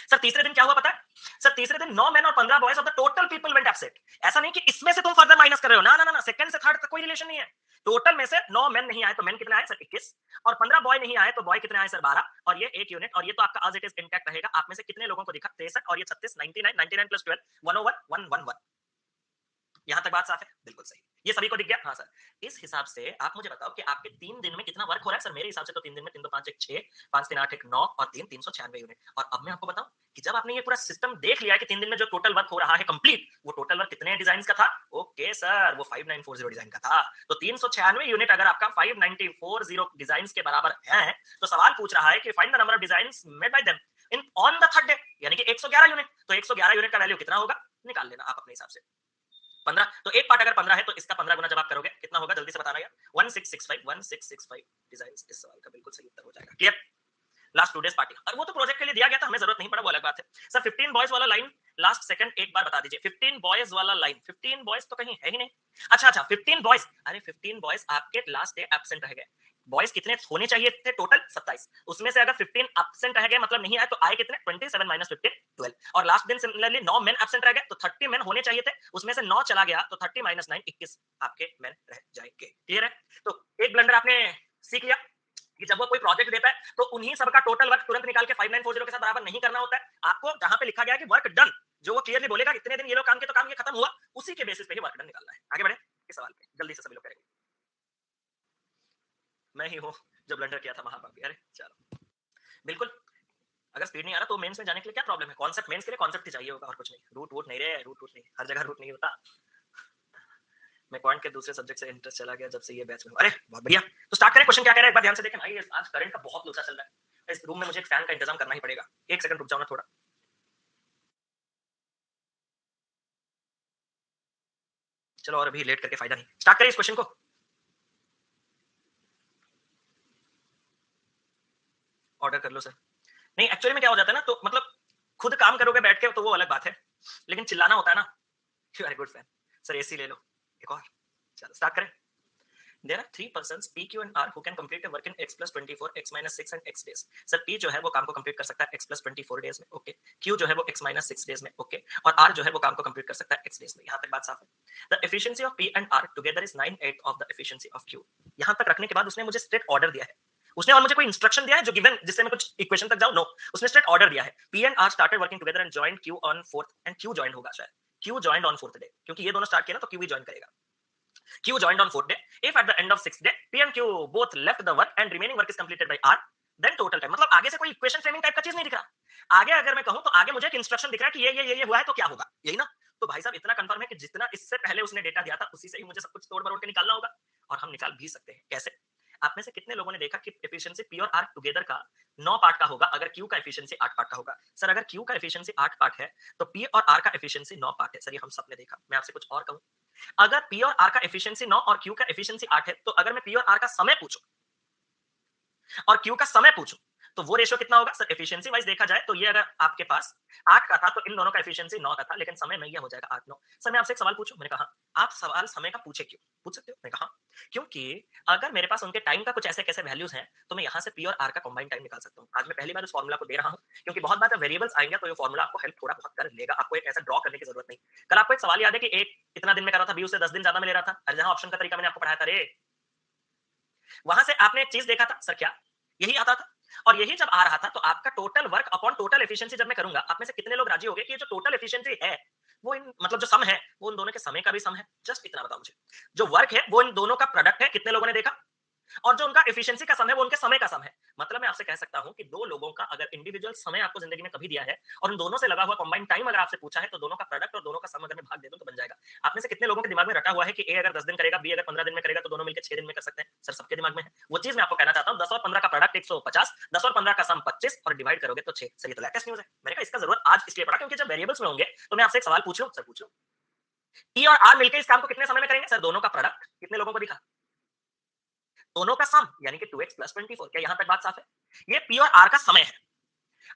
सर तीसरे दिन क्या हुआ पता है? सर तीसरे दिन 9 मेन और 15 boys of the total people went absent. ऐसा नहीं कि इसमें से तुम फर्दर माइनस कर रहे हो, ना ना ना, सेकंड से थर्ड तक कोई रिलेशन नहीं है। टोटल में से 9 मेन नहीं आए तो मेन कितने आए? सर 21। और 15 बॉय नहीं आए तो बॉय कितने आए? सर 12। और ये एक यूनिट, और ये तो आपका एज इट इज इंटैक्ट रहेगा। आप में से कितने लोगों को दिखा? 63। और ये 36 99 99 प्लस 12 101 111। यहाँ तक बात साफ है? बिल्कुल सही। ये सभी को दिख गया? हाँ सर। इस हिसाब से आप मुझे बताओ कि आपके 3 दिन में कितना वर्क हो रहा है? सर मेरे हिसाब से तो 3 दिन में 3 2 5 1 6 5 3 8 1 9 और 3 396 यूनिट। और अब मैं आपको बताऊं कि जब आपने ये पूरा सिस्टम देख लिया कि 3 दिन में जो टोटल वर्क हो रहा है कंप्लीट, वो टोटल वर्क कितने डिजाइन का था? ओके सर, वो 5940 डिजाइन का था। तो 396 यूनिट अगर आपका 5940 डिजाइन के बराबर है, तो सवाल पूछ रहा है कि find the number of designs made by them in on the third day, यानी कि 111 यूनिट। तो 111 यूनिट का वैल्यू कितना होगा? निकाल लेना आप अपने हिसाब से। 15। तो एक पार्ट अगर 15 है, तो इसका 15 गुना जब आप करोगे कितना होगा? जल्दी से बताना यार। 1665 डिजाइन इस सवाल का बिल्कुल सही उत्तर हो जाएगा। क्लियर? लास्ट 2 डेज पार्टी, और वो तो प्रोजेक्ट के लिए दिया गया था, हमें जरूरत नहीं पड़ा, वो अलग बात है। सर 15 बॉयज वाला लाइन लास्ट सेकंड एक बार बता दीजिए। 15 बॉयज वाला लाइन, 15 बॉयज तो कहीं है ही नहीं। अच्छा 15 बॉयज, अरे 15 बॉयज आपके लास्ट डे एब्सेंट रह गए। बॉयज कितने होने चाहिए थे टोटल 27, उसमें से अगर 15 एब्सेंट रह गए मतलब नहीं आए तो आए कितने 27 माइनस 15 12 और लास्ट दिन सिमिलरली 9 मेन एब्सेंट रह गए तो 30 मेन होने चाहिए थे, उसमें से 9 चला गया तो 30 माइनस 9 21 आपके मेन रह जाएंगे। क्लियर है? तो एक ब्लंडर आपने सीख लिया कि जब वो कोई प्रोजेक्ट देता है तो उन्हीं सबका टोटल वर्क तुरंत निकाल के 5940 के साथ बराबर नहीं करना होता है। आपको जहां पे लिखा गया है कि वर्क डन, जो वो क्लियरली बोलेगा इतने दिन ये लोग काम किए तो काम ये खत्म हुआ, उसी के बेसिस पे ही वर्क डन निकालना है। आगे बढ़े इस सवाल पे, जल्दी से सभी लोग करेंगे। मैं ही हूँ जो ब्लंडर किया था महापापी। अरे चलो बिल्कुल, अगर स्पीड नहीं आ रहा तो मेंस में जाने के लिए क्या प्रॉब्लम है? कॉन्सेप्ट मेंस के लिए कॉन्सेप्ट ही चाहिए होगा और कुछ नहीं। रूट वूट नहीं रहे, रूट वूट नहीं, हर जगह रूट नहीं होता। मैं क्वांट के दूसरे सब्जेक्ट से इंटरेस्ट चला गया जब से ये बैच में। अरे बहुत बढ़िया, तो स्टार्ट करें। क्वेश्चन क्या कह रहा है एक बार ध्यान से देखें भाई, आज करंट का बहुत लोचा चल रहा है, इस रूम में मुझे एक फैन का इंतजाम करना ही पड़ेगा। एक सेकंड रुक जाओ ना थोड़ा। चलो और अभी लेट करके फायदा नहीं, स्टार्ट करें इस क्वेश्चन को। ऑर्डर कर लो सर। नहीं एक्चुअली में क्या हो जाता है ना, तो मतलब खुद काम करोगे बैठ के तो वो अलग बात है, लेकिन चिल्लाना होता है ना। Very good fan sir, AC ले लो एक और। चलो स्टार्ट करें। There are three persons P, Q and R who can complete a work in x plus 24, x minus 6 and x days. Sir P जो है वो काम को कंप्लीट कर सकता है x plus 24 डेज में, ओके। Q जो है वो x minus 6 डेज में, ओके। और R जो है वो काम को कंप्लीट कर सकता है x डेज में। यहाँ तक बात साफ है। The efficiency of P and R together is 9/8 of the efficiency of Q। यहाँ तक रखने के बाद उसने मुझे स्ट्रेट ऑर्डर दिया है। उसने और मुझे कोई इंस्ट्रक्शन दिया है जो गिवन जिससे मैं कुछ इक्वेशन तक जाऊं? नो, उसने स्ट्रेट ऑर्डर दिया है। P and R started working together and joined Q on 4th and Q joined होगा शायद। Q joined on 4th day, क्योंकि ये दोनों स्टार्ट किया ना तो Q भी ज्वाइन करेगा। Q joined on 4th day. If at the end of 6th day, P and Q both left the work and remaining work is completed by R, then total time। मतलब आगे से कोई equation framing type का चीज नहीं दिख रहा। आगे अगर मैं कहूं तो आगे मुझे एक इंस्ट्रक्शन दिख रहा है कि ये हुआ है तो क्या होगा, यही ना? तो भाई साहब इतना कंफर्म है कि जितना इससे पहले उसने डेटा दिया था उसी से ही मुझे सब कुछ तोड़ मरोड़ के निकालना होगा, और हम निकाल भी सकते हैं। कैसे? आप में से कितने लोगों ने देखा कि एफिशिएंसी पी और आर टुगेदर का 9 पार्ट का होगा अगर क्यू का एफिशिएंसी 8 पार्ट का होगा? सर अगर क्यू का एफिशिएंसी 8 पार्ट है तो पी और आर का एफिशिएंसी 9 पार्ट है। सर ये हम सब ने देखा। मैं आपसे कुछ और कहूं, अगर पी और आर का एफिशिएंसी 9 और क्यू का एफिशिएंसी 8 है, तो अगर मैं पी और आर का समय पूछूं और क्यू का समय पूछूं तो वो रेशियो कितना होगा? सर एफिशिएंसी वाइज देखा जाए तो ये अगर आपके पास 8 का था तो इन दोनों का एफिशिएंसी 9 का था, लेकिन समय में ये हो जाएगा 8 9। सर मैं आपसे एक सवाल पूछूं? मैंने कहा आप सवाल समय का पूछे क्यों? पूछ सकते हो। मैंने कहा क्योंकि अगर मेरे पास उनके टाइम का कुछ ऐसे कैसे वैल्यूज हैं तो मैं यहां से पी और आर का कंबाइंड टाइम निकाल सकता हूं। आज मैं पहली बार उस फॉर्मूला को दे रहा हूं क्योंकि बहुत बार जब वेरिएबल्स आएंगे तो ये फॉर्मूला आपको हेल्प थोड़ा बहुत कर लेगा। आपको एक ऐसा ड्रॉ करने की जरूरत नहीं। कल आपको एक सवाल याद है कि एक इतना दिन में कर रहा था, बी उससे 10 दिन ज्यादा में ले रहा था। अरे जहां ऑप्शन का तरीका मैंने आपको पढ़ाया था रे, वहां से आपने एक चीज देखा था सर, क्या यही आता था? और यही जब आ रहा था तो आपका total work upon total efficiency जब मैं करूंगा, आप में से कितने लोग राजी हो गए कि ये जो टोटल एफिशिएंसी है वो इन मतलब जो सम है वो उन दोनों के समय का भी सम है? जस्ट इतना बताओ मुझे। जो वर्क है वो इन दोनों का प्रोडक्ट है, कितने लोगों ने देखा? और जो उनका एफिशिएंसी का सम है वो उनके समय का सम है। मतलब मैं आपसे कह सकता हूं कि दो लोगों का अगर इंडिविजुअल समय आपको जिंदगी में कभी दिया है और उन दोनों से लगा हुआ कंबाइंड टाइम अगर आपसे पूछा है तो दोनों का प्रोडक्ट और दोनों का सम अगर मैं भाग दे दूं तो बन जाएगा। आप में से कितने लोगों के दिमाग में रटा हुआ है कि ए अगर 10 दिन करेगा, बी अगर 15 दिन में करेगा तो दोनों मिलकर 6 दिन में कर सकते हैं? सर सबके दिमाग में है वो चीज। मैं आपको कहना चाहता हूं 10 और 15 का प्रोडक्ट 150, 10 और 15 का सम 25 और डिवाइड करोगे तो 6। सर ये तो लेटेस्ट न्यूज़ है। मैंने कहा इसका जरूरत आज इसलिए पड़ा क्योंकि जब वेरिएबल्स में होंगे तो मैं आपसे एक सवाल पूछ लूं। सर पूछ लूं ई और आर मिलकर इस काम को कितने समय में करेंगे? सर दोनों का प्रोडक्ट कितने लोगों को दिखा? दोनों का सम यानी कि 2x प्लस 24। क्या यहां तक बात साफ है? ये पी और आर का समय है।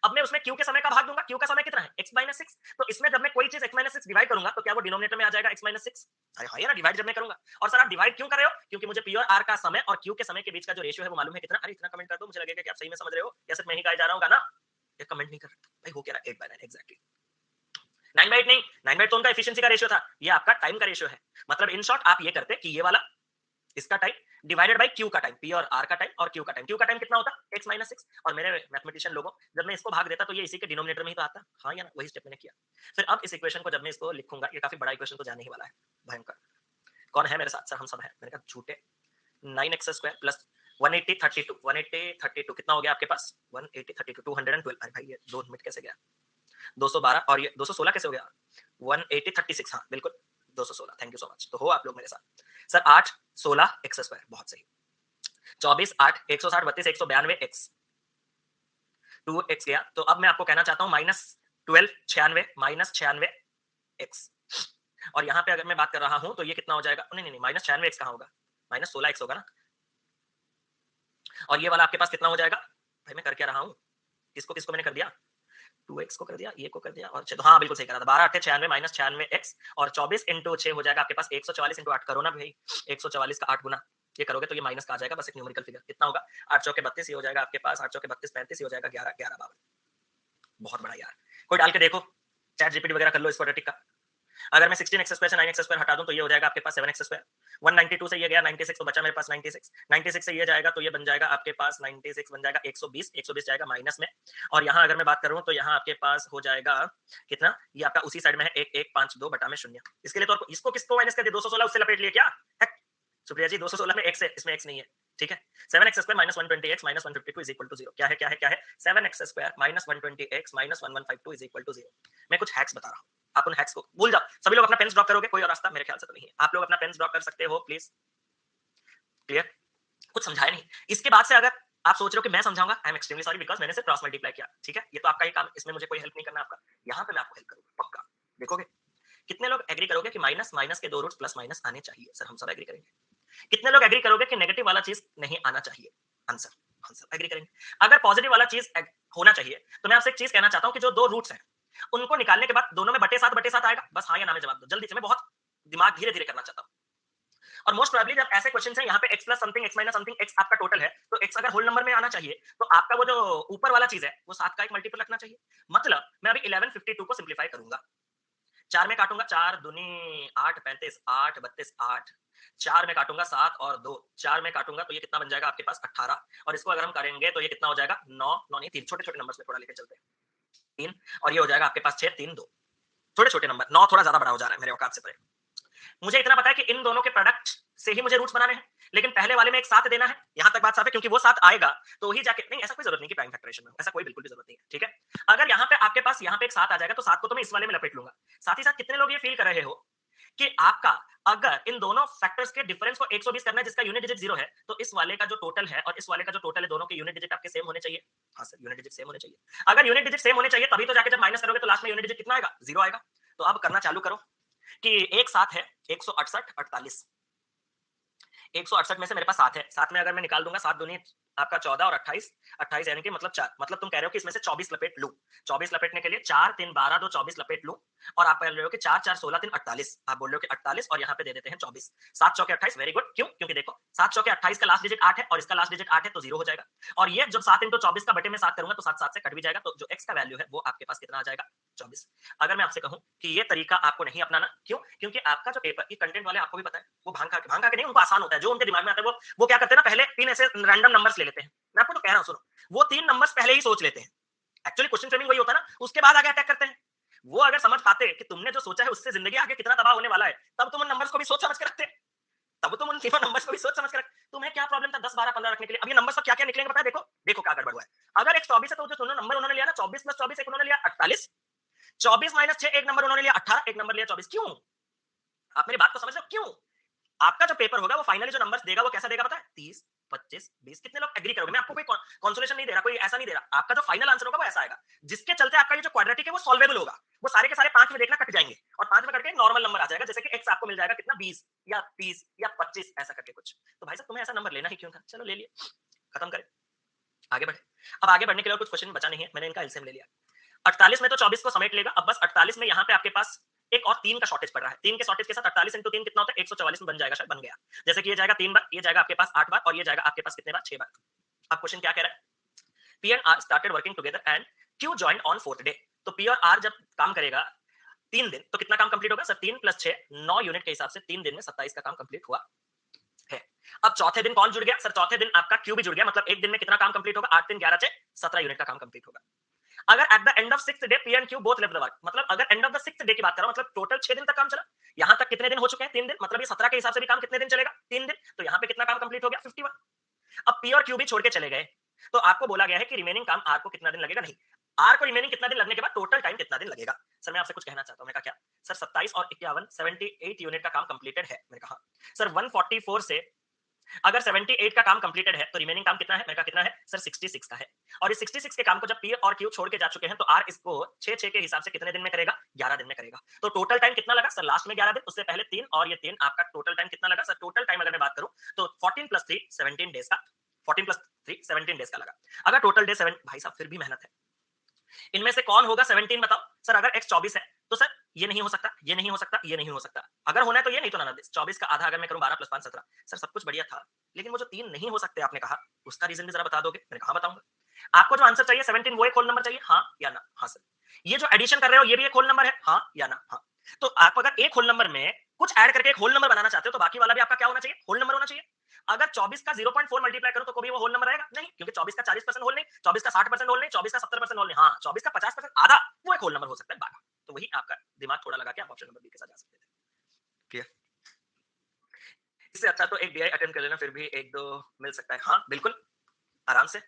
अब मैं उसमें क्यू के समय का भाग दूंगा। क्यू का समय कितना है? x minus 6। तो इसमें जब मैं कोई चीज x माइनस 6 डिवाइड करूंगा तो क्या वो डिनोमिनेटर में आ जाएगा x माइनस 6? अरे हाँ, ये ना डिवाइड जब मैं करूंगा। और सर आप डिवाइड क्यों कर रहे हो? क्योंकि मुझे पी और आर का समय और क्यू के समय के बीच का जो रेशियो है वो मालूम है कितना। अरे इतना कमेंट कर दो, मुझे लगेगा कि आप सही में समझ रहे हो या सिर्फ मैं ही गाए जा रहा हूँ ना। ये कमेंट नहीं कर रहा भाई, हो क्या रहा है 8/9 एग्जैक्टली। 9/8 नहीं, 9/8 तो उनका एफिशिएंसी का रेशियो था, ये आपका टाइम का रेशियो है। मतलब इन शॉर्ट आप ये करते कि ये वाला इसका टाइम डिवाइडेड बाय क्यू का टाइम, पी और आर का टाइम और क्यू का टाइम। क्यू का टाइम कितना होता? x minus 6। और मेरे मैथमेटिशियन लोगों, जब मैं इसको भाग देता तो ये इसी के डिनोमिनेटर में ही तो आता। हाँ या ना? वही स्टेप मैंने किया। फिर अब इस इक्वेशन को जब मैं इसको लिखूंगा, ये काफी बड़ा इक्वेशन तो जाने ही वाला है, भयंकर। कौन है मेरे साथ? सर हम सब हैं। मैंने कहा झूठे। 9x² प्लस 180 32 180 32 कितना हो गया आपके पास? 180 32 212। अरे भाई ये 2 मिनट कैसे गया? 212 और ये 216 कैसे हो गया? 180 36। हाँ बिल्कुल 216। Thank you so much. तो हो आप लोग मेरे साथ। सर 8 16 एक्स स्क्वायर, बहुत सही। 24 8 160 32 192 एक्स 2 एक्स गया। तो अब मैं आपको कहना चाहता हूं माइनस 12 96 माइनस 96 एक्स। और यहाँ पे अगर मैं बात कर रहा हूं तो ये कितना हो जाएगा? नहीं नहीं नहीं, माइनस 96 एक्स कहाँ होगा? माइनस 16 एक्स होगा ना। और ये वाला आपके पास कितना हो जाएगा? भाई मैं कर क्या रहा हूँ? किसको किसको मैंने कर दिया? 2x को कर दिया, ये को कर दिया और तो हाँ बिल्कुल सही करा था। 12 8 96 माइनस 96 एक्स और 24 इंटू 6 हो जाएगा आपके पास 144 इंटू 8। करो ना भाई, 144 का 8 गुना ये करोगे तो ये माइनस का आ जाएगा, बस एक न्यूमेरिकल फिगर कितना होगा 8 चौके 32, ये हो जाएगा आपके पास 8 चौके 32 35, ये हो जाएगा 11 11 52। बहुत बड़ा यार, कोई डाल के देखो, चैट जीपीटी वगैरह कर लो इस क्वाड्रेटिक का। अगर मैं 16x स्क्वायर से 9x स्क्वायर हटा दूं तो ये हो जाएगा आपके पास 7x स्क्वायर। 192 से ये गया 96 तो बचा मेरे पास 96। 96 से ये जाएगा तो ये बन जाएगा आपके पास 96 बन जाएगा 120। 120 जाएगा माइनस में, और यहाँ अगर मैं बात करूं तो यहाँ आपके पास हो जाएगा कितना, ये आपका उसी साइड में है 1152 बटा में 0। इसके लिए तो इसको किसको माइनस कर दिया, 216 उससे लपेट लिया क्या? सुप्रिया जी 216 में x है, इसमें x नहीं है, ठीक है। 7x square minus 120x minus 152 is equal to 0। क्या है क्या है क्या है? 7x square minus 120x minus 1152 is equal to 0। मैं कुछ हैक्स बता रहा हूँ, आप उन हैक्स को भूल जाओ। सभी लोग अपना पेन ड्रॉप करोगे, कोई और रास्ता मेरे ख्याल से तो नहीं है। आप लोग अपना पेन ड्रॉप कर सकते हो प्लीज। क्लियर? कुछ समझाया नहीं। इसके बाद से अगर आप सोच रहे हो कि मैं समझाऊंगा, I am extremely sorry, because मैंने सिर्फ क्रॉस मल्टीप्लाई किया, ठीक है। ये तो आपका ही काम, इसमें मुझे कोई हेल्प नहीं करना आपका। यहाँ पे मैं आपको हेल्प करूंगा पक्का। देखोगे कितने लोग एग्री करोगे कि माइनस माइनस के दो रूट्स प्लस माइनस आने चाहिए? सर हम सब एग्री करेंगे। कितने लोग एग्री करोगे कि नेगेटिव वाला चीज नहीं आना चाहिए? आंसर हम सब एग्री करेंगे। अगर पॉजिटिव वाला चीज होना चाहिए तो मैं आपसे एक चीज कहना चाहता हूं कि जो दो रूट्स हैं उनको निकालने के बाद दोनों में बटे सात आएगा, बस हाँ या ना में जवाब दो जल्दी से। मैं बहुत दिमाग धीरे धीरे करना चाहता हूं। और मोस्ट प्रोबेबली जब ऐसे क्वेश्चन है यहाँ पे x plus something x minus something x आपका टोटल है, तो x अगर होल नंबर में आना चाहिए तो आपका वो जो ऊपर वाला चीज है वो 7 का एक मल्टीपल रखना चाहिए। मतलब मैं अभी 1152 को सिंप्लीफाई करूंगा, 4 में काटूंगा, 4 दूनी 8 35 8 32 8, 4 में काटूंगा 7 और 2, 4 में काटूंगा तो ये कितना बन जाएगा आपके पास 18, और इसको अगर हम करेंगे तो ये कितना हो जाएगा 9 9 नहीं 3, छोटे छोटे नंबर्स में थोड़ा लेके चलते हैं 3, और ये हो जाएगा आपके पास 6 3 2, छोटे छोटे नंबर। 9 थोड़ा ज्यादा बड़ा हो जा रहा है मेरे औकात से परे। मुझे इतना पता है कि इन दोनों के प्रोडक्ट से ही मुझे रूट्स बनाने हैं, लेकिन पहले वाले में एक साथ देना है। यहां तक बात साफ है, क्योंकि वो साथ आएगा तो ही जाके, नहीं ऐसा कोई जरूरत नहीं कि प्राइम फैक्टरेशन में हो, ऐसा कोई बिल्कुल भी जरूरत नहीं है, ठीक है। अगर यहाँ पे आपके पास यहाँ पे एक साथ आ जाएगा तो साथ को तो मैं इस वाले में लपेट लूंगा। साथ ही साथ कितने लोग ये फील कर रहे हो कि आपका अगर इन दोनों फैक्टर्स के डिफरेंस को 120 करना है जिसका यूनिट डिजिट 0 है, तो इस वाले का जो टोटल है और इस वाले का जो टोटल है दोनों के यूनिट डिजिट आपके सेम होने चाहिए। हाँ सर यूनिट डिजिट सेम होने चाहिए। अगर यूनिट डिजिट सेम होने चाहिए तभी तो जाके जब माइनस करोगे तो लास्ट में यूनिट डिजिट कितना आएगा? 0 आएगा। तो अब करना चालू करो कि एक साथ है 168 48, 168 में से मेरे पास 7 है, 7 में अगर मैं निकाल दूंगा 7 दूनी आपका 14 और 28, 28 यानी कि मतलब 4, मतलब तुम कह रहे हो कि इसमें से 24 लपेट लूं। 24 लपेटने के लिए 4 3 12 2 24 लपेट लूं, और आप कह रहे हो कि 4 4 16 3 48, आप बोल रहे हो कि 48 और यहाँ पे दे देते हैं 24। 7 चौके 28, वेरी गुड। क्यों? क्योंकि देखो 7 चौके 28 का लास्ट डिजिट 8 है और इसका लास्ट डिजिट 8 है तो 0 हो जाएगा। और ये जब 7 इंटू 24 का बटे में 7 करूंगा तो 7 7 से कट भी जाएगा, तो जो x का वैल्यू है वो आपके पास कितना आ जाएगा? 24। अगर मैं आपसे कहूं कि ये तरीका आपको नहीं अपनाना, क्यों? क्योंकि आपका जो पेपर, ये कंटेंट वाले आपको भी पता है, वो भांग खा के नहीं, उनको आसान होता है, जो उनके दिमाग में आता है वो क्या करते हैं ना, पहले 3 ऐसे रैंडम नंबर्स ले लेते हैं। मैं आपको तो कह रहा हूं सुनो, वो 3 नंबर्स पहले ही सोच लेते हैं। एक्चुअली क्वेश्चन फ्रेमिंग वही होता है ना, उसके बाद आगे अटैक करते हैं। वो अगर समझ पाते कि तुमने जो सोचा है उससे जिंदगी आगे कितना तबाह होने वाला है, तब तुम उन नंबर्स को भी सोच समझ के रखते। तब तुम उन तीनों नंबर्स को भी सोच समझ के रख। तुम्हें क्या प्रॉब्लम था 10 12 15 रखने के लिए? अब ये नंबर्स का क्या क्या निकलेंगे पता है? देखो देखो क्या गड़बड़ हुआ है। अगर एक 24 है तो जो दोनों नंबर उन्होंने लिया ना, 24 प्लस 24 एक उन्होंने लिया 48, 24 माइनस 6 एक नंबर उन्होंने लिया 18, एक नंबर लिया 24। क्यों? आप मेरी बात को समझ रहे हो? क्यों? आपका जो पेपर होगा वो फाइनली जो नंबर्स देगा वो कैसा देगा पता है? 30 25 20। कितने लोग एग्री करोगे? मैं आपको कोई कंसोलेशन नहीं दे रहा, कोई ऐसा नहीं दे रहा। आपका जो फाइनल आंसर होगा वो ऐसा आएगा, जिसके चलते आपका ये जो क्वाड्रेटिक है वो सॉल्वेबल होगा। वो सारे के सारे 5 में देखना कट जाएंगे और 5 में कट के नॉर्मल नंबर आ जाएगा, जैसे कि x आपको मिल जाएगा कितना 20 या 30 या 25 ऐसा करके कुछ। तो भाई साहब तुम्हें ऐसा नंबर लेना ही क्यों था? चलो ले लिए, खत्म करें, आगे बढ़े। अब आगे बढ़ने के लिए कुछ क्वेश्चन बचा नहीं है, मैंने इनका एलसीएम ले लिया। 48 में तो 24 को समेट लेगा। अब बस 48 में यहाँ पे आपके पास एक और 3 का शॉर्टेज पड़ रहा है। 3 के शॉर्टेज के साथ 48 इंटू 3 कितना होता है? 144 में बन जाएगा, शायद बन गया। जैसे कि ये जाएगा 3 बार, ये जाएगा आपके पास 8 बार, और ये जाएगा आपके पास कितने बार? 6 बार। अब क्वेश्चन क्या कह रहा है? P and R started working together and Q joined on 4th day. तो पी और आर जब काम करेगा 3 दिन तो कितना काम कंप्लीट होगा? सर 3 प्लस 6 9 यूनिट के हिसाब से 3 दिन में 27 का काम कंप्लीट हुआ है। अब चौथे दिन कौन जुड़ गया? सर चौथे दिन आपका क्यू भी जुड़ गया, मतलब एक दिन में कितना काम कंप्लीट होगा? 8 दिन 11 6 17 यूनिट का काम कंप्लीट होगा। अगर at the end of 6th day P and Q both left the work, मतलब अगर end of the 6th day की बात कर रहा हूं, मतलब टोटल 6 दिन तक काम चला। यहां तक कितने दिन हो चुके हैं? 3 दिन, मतलब ये 17 के हिसाब से भी काम कितने दिन चलेगा? 3 दिन। तो यहां पे कितना काम कंप्लीट हो गया? 51। अब पी और क्यू भी छोड़ के चले गए, तो आपको बोला गया है कि रिमेनिंग काम आर को कितना दिन लगेगा? नहीं, आर को रिमेनिंग कितना दिन लगने के बाद टोटल टाइम कितना दिन लगेगा? सर मैं आपसे कुछ कहना चाहता हूं। मैं कहा क्या? सर 27 और 51 78 यूनिट का काम कंप्लीटेड है। मैंने कहा सर 144 से अगर 78 का काम कंप्लीटेड है तो रिमेनिंग काम कितना है? मैंने कहा कितना है? सर 66 का है। और इस 66 के काम को जब पी और क्यू छोड़ के जा चुके हैं तो आर इसको 6 6 के हिसाब से कितने दिन में करेगा? 11 दिन में करेगा। तो टोटल टाइम कितना लगा? सर लास्ट में 11 दिन, उससे पहले 3 और ये 3, आपका टोटल टाइम कितना लगा? सर टोटल टाइम अगर मैं बात करूं तो 14 प्लस 3 17 डेज का, 14 प्लस 3 17 डेज का लगा। अगर टोटल डे 7, भाई साहब फिर भी मेहनत है। इनमें से कौन होगा 17 बताओ? सर अगर x 24 है तो सर ये नहीं हो सकता, ये नहीं हो सकता, ये नहीं हो सकता। अगर होना है तो ये, नहीं तो नन ऑफ दिस। 24 का आधा अगर मैं करूँ 12 + 5 17। सर सब कुछ बढ़िया था, लेकिन वो जो 3 नहीं हो सकते आपने कहा, उसका रीज़न भी ज़रा बता दोगे? मैंने कहा हाँ बताऊँगा। आपको जो आंसर चाहिए 17 वो एक होल नंबर चाहिए, हाँ या ना? हाँ सर। ये जो एडिशन कर रहे हो ये भी एक होल नंबर है, हाँ या ना? हाँ। तो आप अगर एक होल नंबर में कुछ ऐड करके एक होल नंबर बनाना चाहते हो तो बाकी वाला भी आपका क्या होना चाहिए? होल नंबर होना चाहिए। अगर 24 का 0.4 मल्टीप्लाई करो तो कभी वो होल नंबर आएगा? नहीं, क्योंकि 24 का 40% होल नहीं, 24 का 60% होल नहीं, 24 का 70% होल नहीं। हाँ, 24 का 50% आधा, वो एक होल नंबर हो सकता है, 12। तो वही आपका दिमाग थोड़ा लगा के आप ऑप्शन नंबर बी के साथ जा सकते थे। क्लियर? इससे अच्छा तो एक डीआई अटेम्प्ट कर लेना, फिर भी 1-2 मिल सकता है। हाँ, बिल्कुल, आराम से।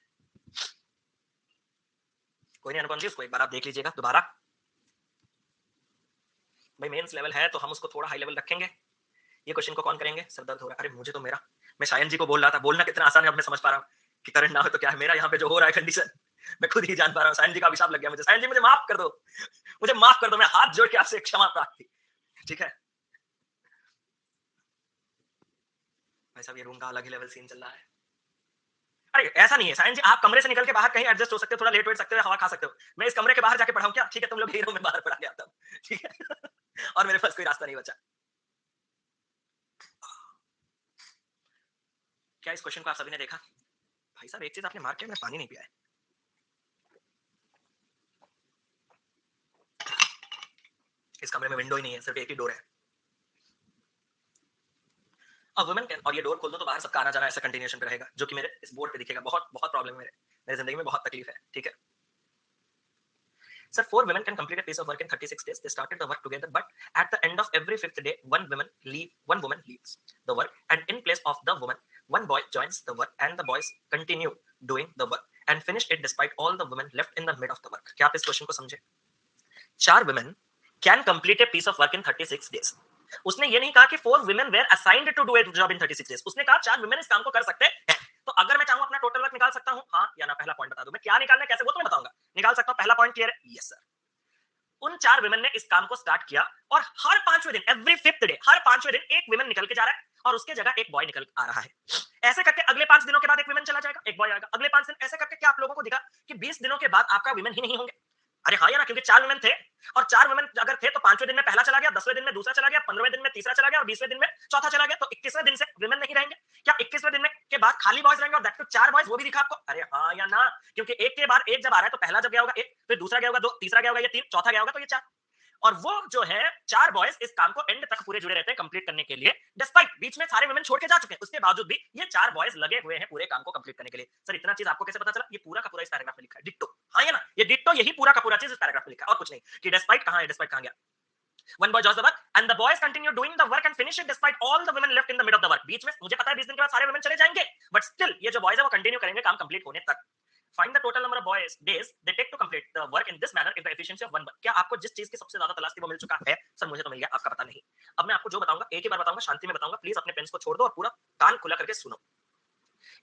कोई नहीं अनुपम जी, उसको एक बार आप देख लीजिएगा दोबारा। भाई मेंस लेवल है तो हम उसको थोड़ा हाई लेवल रखेंगे। ये क्वेश्चन को कौन करेंगे? सर दर्द हो रहा है। अरे मुझे तो मेरा, मैं सायन जी को बोल रहा था, बोलना कितना आसान है अब मैं समझ पा रहा हूँ कि करंट ना हो तो क्या है। मेरा यहाँ पे जो हो रहा है कंडीशन, मैं खुद ही जान पा रहा हूँ। सायन जी का अभिशाप लग गया मुझे। सायन जी मुझे माफ कर दो, मुझे माफ कर दो, मैं हाथ जोड़ के आपसे क्षमा प्रार्थी। ठीक है भाई साहब, ये रूम का अलग ही लेवल सीन चल रहा है। अरे ऐसा नहीं है सायन जी, आप कमरे से निकल के बाहर कहीं एडजस्ट हो सकते हो, थोड़ा लेट वेट सकते हो, हवा खा सकते हो। मैं इस कमरे के बाहर जाके पढ़ाऊं क्या? ठीक है तुम लोग यही रहो, मैं बाहर पढ़ा के आता हूँ। ठीक है और मेरे पास कोई रास्ता नहीं बचा। क्या इस क्वेश्चन को आप सभी ने देखा? भाई साहब एक चीज आपने मार्क किया, मैंने पानी नहीं पिया है। इस कमरे में विंडो ही नहीं है, सिर्फ एक ही डोर है। अब वुमेन कैन, और ये डोर खोल दो तो बाहर सबका आना जाना ऐसा कंटिन्यूएशन पे रहेगा, जो कि मेरे इस बोर्ड पे दिखेगा। बहुत बहुत प्रॉब्लम है मेरे, मेरी जिंदगी में बहुत तकलीफ है। ठीक है sir, 4 women can complete a piece of work in 36 days. They started the work together, but at the end of every fifth day, one woman leaves the work, and in place of the woman, one boy joins the work, and the boys continue doing the work and finish it despite all the women left in the mid of the work. क्या आप इस question को समझे? 4 women can complete a piece of work in 36 days. उसने ये नहीं कहा कि 4 women were assigned to do a job in 36 days. उसने कहा 4 women इस काम को कर सकते हैं। तो अगर मैं चाहूं अपना टोटल वर्क निकाल सकता हूं, हाँ या ना? पहला पॉइंट बता दो, मैं क्या निकालना है कैसे वो तो मैं बताऊंगा। निकाल सकता हूं, पहला पॉइंट क्लियर है? Yes sir. उन 4 women ने इस काम को स्टार्ट किया, और हर 5वें दिन, एवरी फिफ्थ डे, हर 5वें दिन एक women निकल के जा रहा है और उसके जगह एक बॉय निकल आ रहा है। ऐसे करके अगले 5 दिनों के बाद एक women चला जाएगा, एक बॉय आएगा। अगले 5 दिन ऐसे करके क्या आप लोगों को दिखा कि 20 दिनों के बाद आपका women ही नहीं होंगे? अरे हाँ या ना? क्योंकि 4 women थे, और 4 women अगर थे तो 5वें दिन में पहला चला गया, 10वें दिन में दूसरा चला गया, 15वें दिन में तीसरा चला गया, और 20वें दिन में चौथा चला गया। तो 21वें दिन से women नहीं रहेंगे क्या? 21वें दिन में के बाद खाली बॉयज रहेंगे, और दैट टू 4 बॉयज, वो भी दिखा आपको? अरे हाँ या ना? क्योंकि एक के बाद एक जब आ रहा है तो पहला जब गया होगा एक, फिर दूसरा गया होगा 2, तीसरा गया होगा ये 3, चौथा गया होगा तो ये 4। और वो जो है 4 बॉयज इस काम को एंड तक पूरे जुड़े रहते हैं कंप्लीट करने के लिए, डिस्पाइट बीच में सारे वुमेन छोड़ के जा चुके हैं, उसके बावजूद भी ये 4 बॉयज लगे हुए हैं पूरे काम को कंप्लीट करने के लिए। सर इतना चीज आपको कैसे पता चला? ये पूरा का पूरा इस पैराग्राफ में लिखा है, डिट्टो। हाँ या ना? ये डिट्टो, यही पूरा का पूरा चीज इस पैराग्राफ में लिखा है, और कुछ नहीं। कि डिस्पाइट कहां है? डिस्पाइट कहां गया? One boy joins the work and the boys continue doing the work and finish it despite all the women left in the mid of the work. बीच में मुझे पता है 20 दिन के बाद सारे women चले जाएंगे, बट स्टिल ये जो बॉयज है वो कंटिन्यू करेंगे काम कंप्लीट होने तक। Find the total number of boys days they take to complete the work in this manner if the efficiency of one work. क्या आपको जिस चीज की सबसे ज्यादा तलाश थी वो मिल चुका है? सर मुझे तो मिल गया, आपका पता नहीं। अब मैं आपको जो बताऊंगा एक ही बार बताऊंगा, शांति में बताऊंगा, प्लीज अपने पेन्स को छोड़ दो और पूरा कान खुला करके सुनो।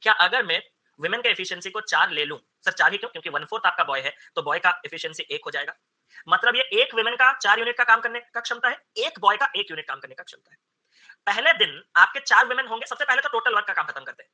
क्या अगर मैं वुमेन के एफिशिएंसी को 4 ले लूं? सर 4 ही क्यों? क्योंकि 1/4 आपका बॉय है, तो बॉय का एफिशिएंसी 1 हो जाएगा। मतलब ये एक वुमेन का 4 यूनिट का काम करने का क्षमता है, एक बॉय का 1 यूनिट काम करने का क्षमता है। पहले दिन आपके 4 वुमेन होंगे। सबसे पहले तो टोटल वर्क का काम खत्म करते हैं।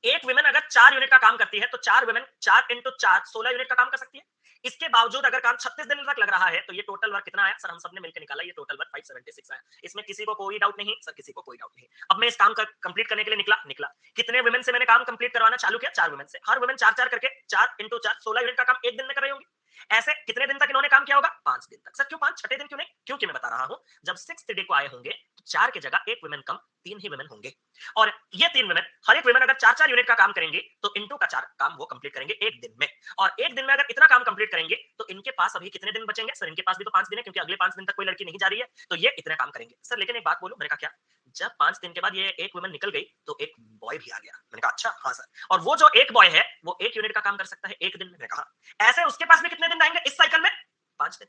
एक वुमेन अगर 4 यूनिट का काम करती है तो 4 वुमेन 4 इंटू 4 16 यूनिट का काम कर सकती है। इसके बावजूद अगर काम 36 दिन तक लग रहा है तो ये टोटल वर्क कितना आया? सर हम सबने मिलकर निकाला, ये टोटल वर्क 576 आया। इसमें किसी को कोई डाउट नहीं? सर किसी को कोई डाउट नहीं। अब मैं इस काम का कंप्लीट करने के लिए निकला निकला कितने वुमेन से मैंने काम कंप्लीट करवाना चालू किया? 4 वुमेन से। हर वुमेन 4 4 करके 4 इंटू 4 16 यूनिट का काम एक दिन में कर रही होंगी। ऐसे कितने दिन तक इन्होंने काम किया होगा? 5 दिन तक। सर क्यों 5? छठे दिन क्यों नहीं? क्योंकि मैं बता रहा हूं, जब 6th डे को आए होंगे तो 4 की जगह एक वुमेन कम, 3 ही वुमेन होंगे। और ये 3 वुमेन, हर एक वुमेन अगर 4 4 यूनिट का काम करेंगे तो इंटू का 4 काम वो कंप्लीट करेंगे एक दिन में। और एक दिन में अगर इतना काम कंप्लीट करेंगे तो इनके पास अभी कितने दिन बचेंगे? सर इनके पास भी तो 5 दिन है, क्योंकि अगले 5 दिन तक कोई लड़की नहीं जा रही है, तो ये इतना काम करेंगे। सर लेकिन एक बात बोलूं, मैंने कहा क्या? जब 5 दिन के बाद ये एक वुमेन निकल गई तो एक बॉय भी आ गया। मैंने कहा अच्छा, हाँ सर। और वो जो एक बॉय है वो 1 यूनिट का काम कर सकता है एक दिन में। मैंने कहा ऐसे उसके पास भी कितने दिन रहेंगे इस साइकिल में? 5 दिन।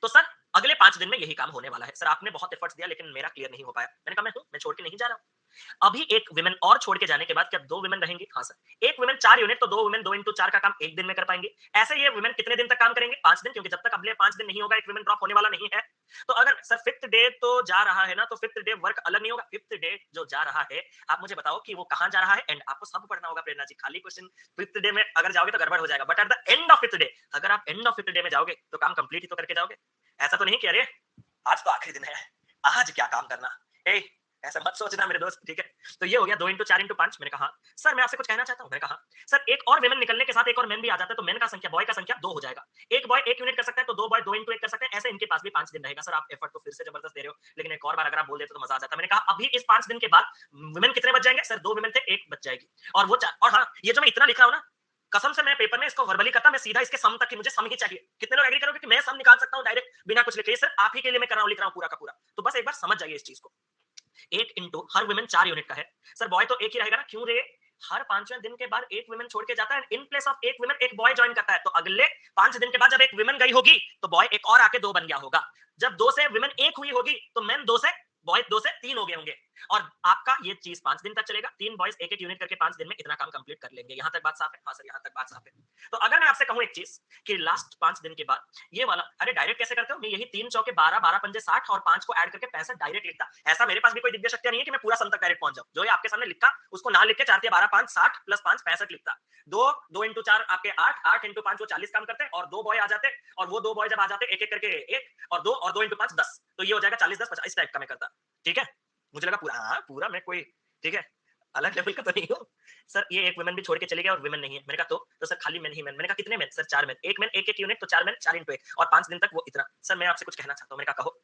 तो सर अगले 5 दिन में यही काम होने वाला है। सर आपने बहुत एफर्ट्स दिया लेकिन मेरा क्लियर नहीं हो पाया। मैंने कहा मैं हूं, मैं छोड़ के नहीं जा रहा हूं। अभी एक विमेन और छोड़ के जाने के बाद क्या 2 विमेन रहेंगी? हाँ सर। एक विमेन 4 यूनिट तो 2 विमेन 2 इंटू 4 का काम 1 दिन में कर पाएंगी। ऐसे ये विमेन कितने दिन तक काम करेंगे? 5 दिन, क्योंकि जब तक अगले 5 दिन नहीं होगा एक विमेन ड्रॉप होने वाला नहीं है। तो अगर सर 5th डे तो जा रहा है ना, तो 5th डे वर्क अलग नहीं होगा। 5th डे जो जा रहा है, आप मुझे बताओ कि वो कहाँ जा रहा है? एंड आपको सब पढ़ना होगा प्रेरणा जी, खाली क्वेश्चन 5th डे में अगर जाओगे तो गड़बड़ हो जाएगा। But at the end of 5th day, अगर आप एंड ऑफ 5th डे में जाओगे तो काम कंप्लीट ही तो करके जाओगे। ऐसा तो नहीं कि अरे आज तो आखिरी दिन है, आज क्या काम करना। ए, ऐसा मत सोचना मेरे दोस्त, ठीक है? तो ये हो गया 2 इंटू 4 इंटू 5। मैंने कहा सर मैं आपसे कुछ कहना चाहता हूँ। मैंने कहा सर एक और विमेन निकलने के साथ एक और मैन भी आ जाता है, तो मैन का संख्या, बॉय का संख्या 2 हो जाएगा। एक बॉय 1 यूनिट कर सकता है, तो 2 बॉय 2 इंटू 1 कर सकते हैं। ऐसे इनके पास भी 5 दिन रहेगा। सर आप एफर्ट तो फिर से जबरदस्त दे रहे हो, लेकिन एक और बार अगर आप बोल देते तो मजा आ जाता। मैंने कहा अभी इस 5 दिन के बाद विमेन कितने बच जाएंगे? सर 2 विमेन थे, 1 बच जाएगी। और वो और हाँ, ये जो मैं इतना लिख रहा हूँ ना, कसम से मैं पेपर में इसको वर्बली करता, मैं सीधा इसके सम तक की मुझे सम ही चाहिए। कितने लोग एग्री करोगे कि मैं सम निकाल सकता हूँ डायरेक्ट बिना कुछ लिखे? सर आप ही के लिए मैं कर रहा हूँ, लिख रहा हूँ पूरा का पूरा। तो बस एक बार समझ जाइए इस चीज को। 1 इंटू हर विमेन 4 यूनिट का है। सर बॉय तो एक ही रहेगा ना, क्यों रे? हर 5वें दिन के बाद एक विमेन छोड़ के जाता है, इन प्लेस ऑफ एक विमेन एक बॉय ज्वाइन करता है। तो अगले 5 दिन के बाद जब एक विमेन गई होगी तो बॉय एक और आके 2 बन गया होगा। जब 2 से विमेन 1 हुई होगी तो मेन 2 से बॉय 2 से 3 हो गए होंगे। और आपका ये चीज 5 दिन तक चलेगा। 3 बॉयज एक-एक यूनिट करके 5 दिन में इतना काम कंप्लीट कर लेंगे। यहां तक बात साफ है? हाँ सर, यहां तक बात साफ है। तो अगर मैं आपसे कहूं एक चीज कि लास्ट 5 दिन के बाद ये वाला, अरे डायरेक्ट कैसे करते हो? मैं यही 3 चौके 12, 12 पंजे 60 और 5 को ऐड करके 65 डायरेक्ट लिखता। ऐसा मेरे पास भी कोई दिव्य शक्ति नहीं है कि मैं पूरा सम तक डायरेक्ट पहुंच जाऊं। जो ये आपके सामने लिखा उसको ना लिख के 4 12 5 60 प्लस 5 65 लिखता। 2 इंटू 4 आपके 8, 8 इंटू 5 वो 40 काम करते हैं, और 2 बॉय आ जाते, और वो 2 बॉय जब आ जाते एक एक करके 1 और 2 इंटू 5 10, तो ये हो जाएगा 40 10 50 इस टाइप का मैं करता। ठीक है, मुझे लगा पूरा, हाँ पूरा मैं कोई, ठीक है, अलग लेवल का तो नहीं हूँ। सर ये एक वुमेन भी छोड़ के चले गए और वुमेन नहीं है। मैंने कहा तो सर खाली मेन ही मेन। मैंने कहा कितने मेन? Sir 4 main. एक मेन एक एक यूनिट, तो 4 मेन 4 इंटू 1 और 5 दिन तक वो इतना। सर मैं आपसे कुछ कहना चाहता हूँ। मैंने कहा कहो।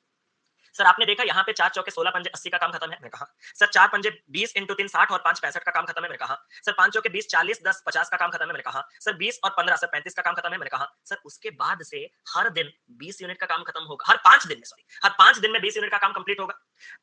सर आपने देखा यहाँ पे 4 चौके 16 पंजे 80 का काम खत्म है। मैंने कहा सर 4 पंजे 20 इंटू 3 60 और 5 65 का काम खत्म है। मैंने कहा सर 5 चौके 20 40 10 50 का काम खत्म है। मैंने कहा सर 20 और 15 सर 35 का काम खत्म है। मैंने कहा सर उसके बाद से हर दिन 20 यूनिट का काम खत्म होगा। हर 5 दिन में, सॉरी, हर 5 दिन में 20 यूनिट का काम कंप्लीट होगा।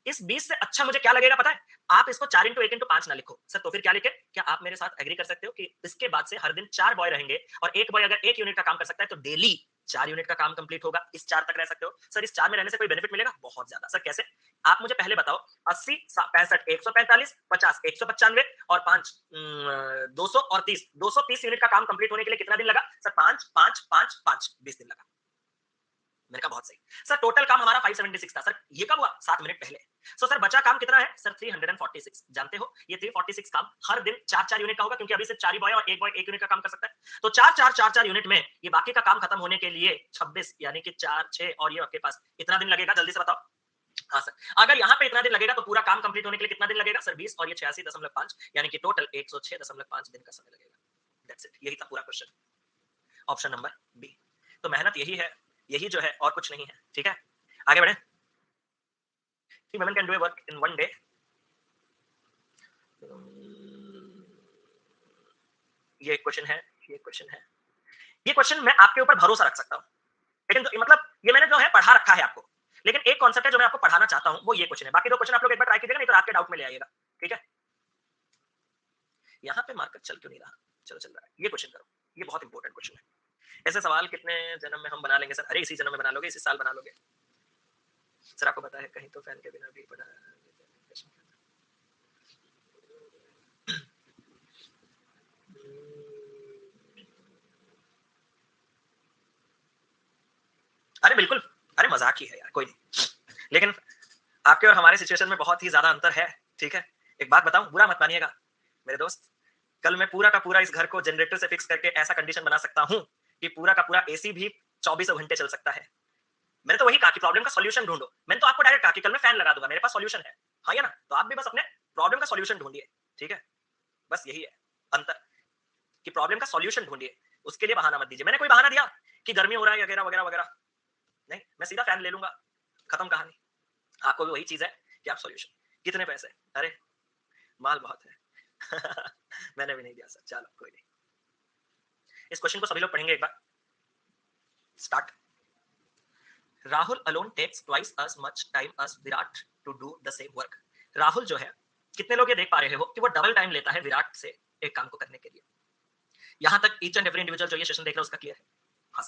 इस 20 से अच्छा मुझे क्या लगेगा पता है? आप इसको 4 इंटू 1 इंटू 5 ना लिखो। सर तो फिर क्या लिखे? क्या आप मेरे साथ एग्री कर सकते हो कि इसके बाद से हर दिन 4 बॉय रहेंगे, और एक बॉय अगर 1 यूनिट का काम कर सकता है तो डेली 4 यूनिट का काम कंप्लीट होगा। इस 4 तक रह सकते हो। सर इस 4 में रहने से कोई बेनिफिट मिलेगा? बहुत ज्यादा। सर कैसे? आप मुझे पहले बताओ। 80 65 145 50 195 और 5 200 और 30 230 यूनिट का काम कंप्लीट होने के लिए कितना दिन लगा? सर 5 5 5 5 20 दिन लगा। मैंने कहा बहुत सही। सर टोटल काम हमारा 576 था। सर ये कब हुआ? 7 मिनट पहले। सर बचा काम कितना है? सर 346। जानते हो ये 346 काम हर दिन 4-4 यूनिट का होगा, क्योंकि अभी सिर्फ 4 ही बॉय और एक बॉय 1 यूनिट का काम कर सकता है। तो 4-4 यूनिट में ये बाकी का काम खत्म होने के लिए 26, यानी कि 4 6 और ये आपके पास इतना दिन लगेगा। जल्दी से बताओ। हाँ सर, अगर यहाँ पे इतना दिन लगेगा तो पूरा काम कंप्लीट होने के लिए कितना दिन लगेगा? सर 20 और ये 86.5, यानी कि टोटल 106.5 दिन का समय लगेगा। दैट्स इट, यही था पूरा क्वेश्चन। Option number B. तो मेहनत यही है, यही जो है, और कुछ नहीं है। ठीक है, आगे बढ़े। 3 women can do a work in one day. ये क्वेश्चन है, ये क्वेश्चन है, ये क्वेश्चन मैं आपके ऊपर भरोसा रख सकता हूँ, लेकिन तो, मतलब ये मैंने जो है पढ़ा रखा है आपको, लेकिन एक कॉन्सेप्ट है जो मैं आपको पढ़ाना चाहता हूँ, वो ये क्वेश्चन है। बाकी 2 क्वेश्चन आप लोग एक बार ट्राई कीजिएगा, नहीं तो रात के डाउट में ले आइएगा। ठीक है, यहाँ पे मार्कर चल क्यों नहीं रहा? चलो चल रहा है। ये क्वेश्चन करो, ये बहुत इंपॉर्टेंट क्वेश्चन है। ऐसे सवाल कितने जन्म में हम बना लेंगे? सर अरे इसी जन्म में बना लोगे, इसी साल बना लोगे। सर आपको पता है कहीं तो फैन के बिना भी पढ़ा। अरे बिल्कुल, अरे मजाक ही है यार, कोई नहीं। लेकिन आपके और हमारे सिचुएशन में बहुत ही ज्यादा अंतर है। ठीक है, एक बात बताऊं, बुरा मत मानिएगा मेरे दोस्त। कल मैं पूरा का पूरा इस घर को जनरेटर से फिक्स करके ऐसा कंडीशन बना सकता हूं कि पूरा का पूरा एसी भी 24 घंटे चल सकता है। मैंने तो वही कहा कि प्रॉब्लम का सॉल्यूशन ढूंढो। मैंने तो आपको डायरेक्ट कहा कि कल मैं फैन लगा दूंगा, मेरे पास सॉल्यूशन है। हाँ या ना? तो आप भी बस अपने प्रॉब्लम का सॉल्यूशन ढूंढिए। ठीक है, बस यही है अंतर, कि प्रॉब्लम का सॉल्यूशन ढूंढिए, उसके लिए बहाना मत दीजिए। मैंने कोई बहाना दिया कि गर्मी हो रहा है वगैरह वगैरह वगैरह, नहीं, मैं सीधा फैन ले लूंगा, खत्म कहानी। आपको भी वही चीज है कि आप सॉल्यूशन। कितने पैसे? अरे माल बहुत है। मैंने भी नहीं दिया सर, चलो कोई नहीं। इस क्वेश्चन को सभी लोग पढ़ेंगे एक बार। Start. Rahul alone takes twice as much time as Virat to do the same work। राहुल जो है, कितने लोग ये देख पा रहे हो कि वो डबल टाइम लेता है विराट से एक काम को करने के लिए? यहां तक ईच एंड एवरी इंडिविजुअल जो ये सेशन देख रहा है उसका क्लियर है? हाँ।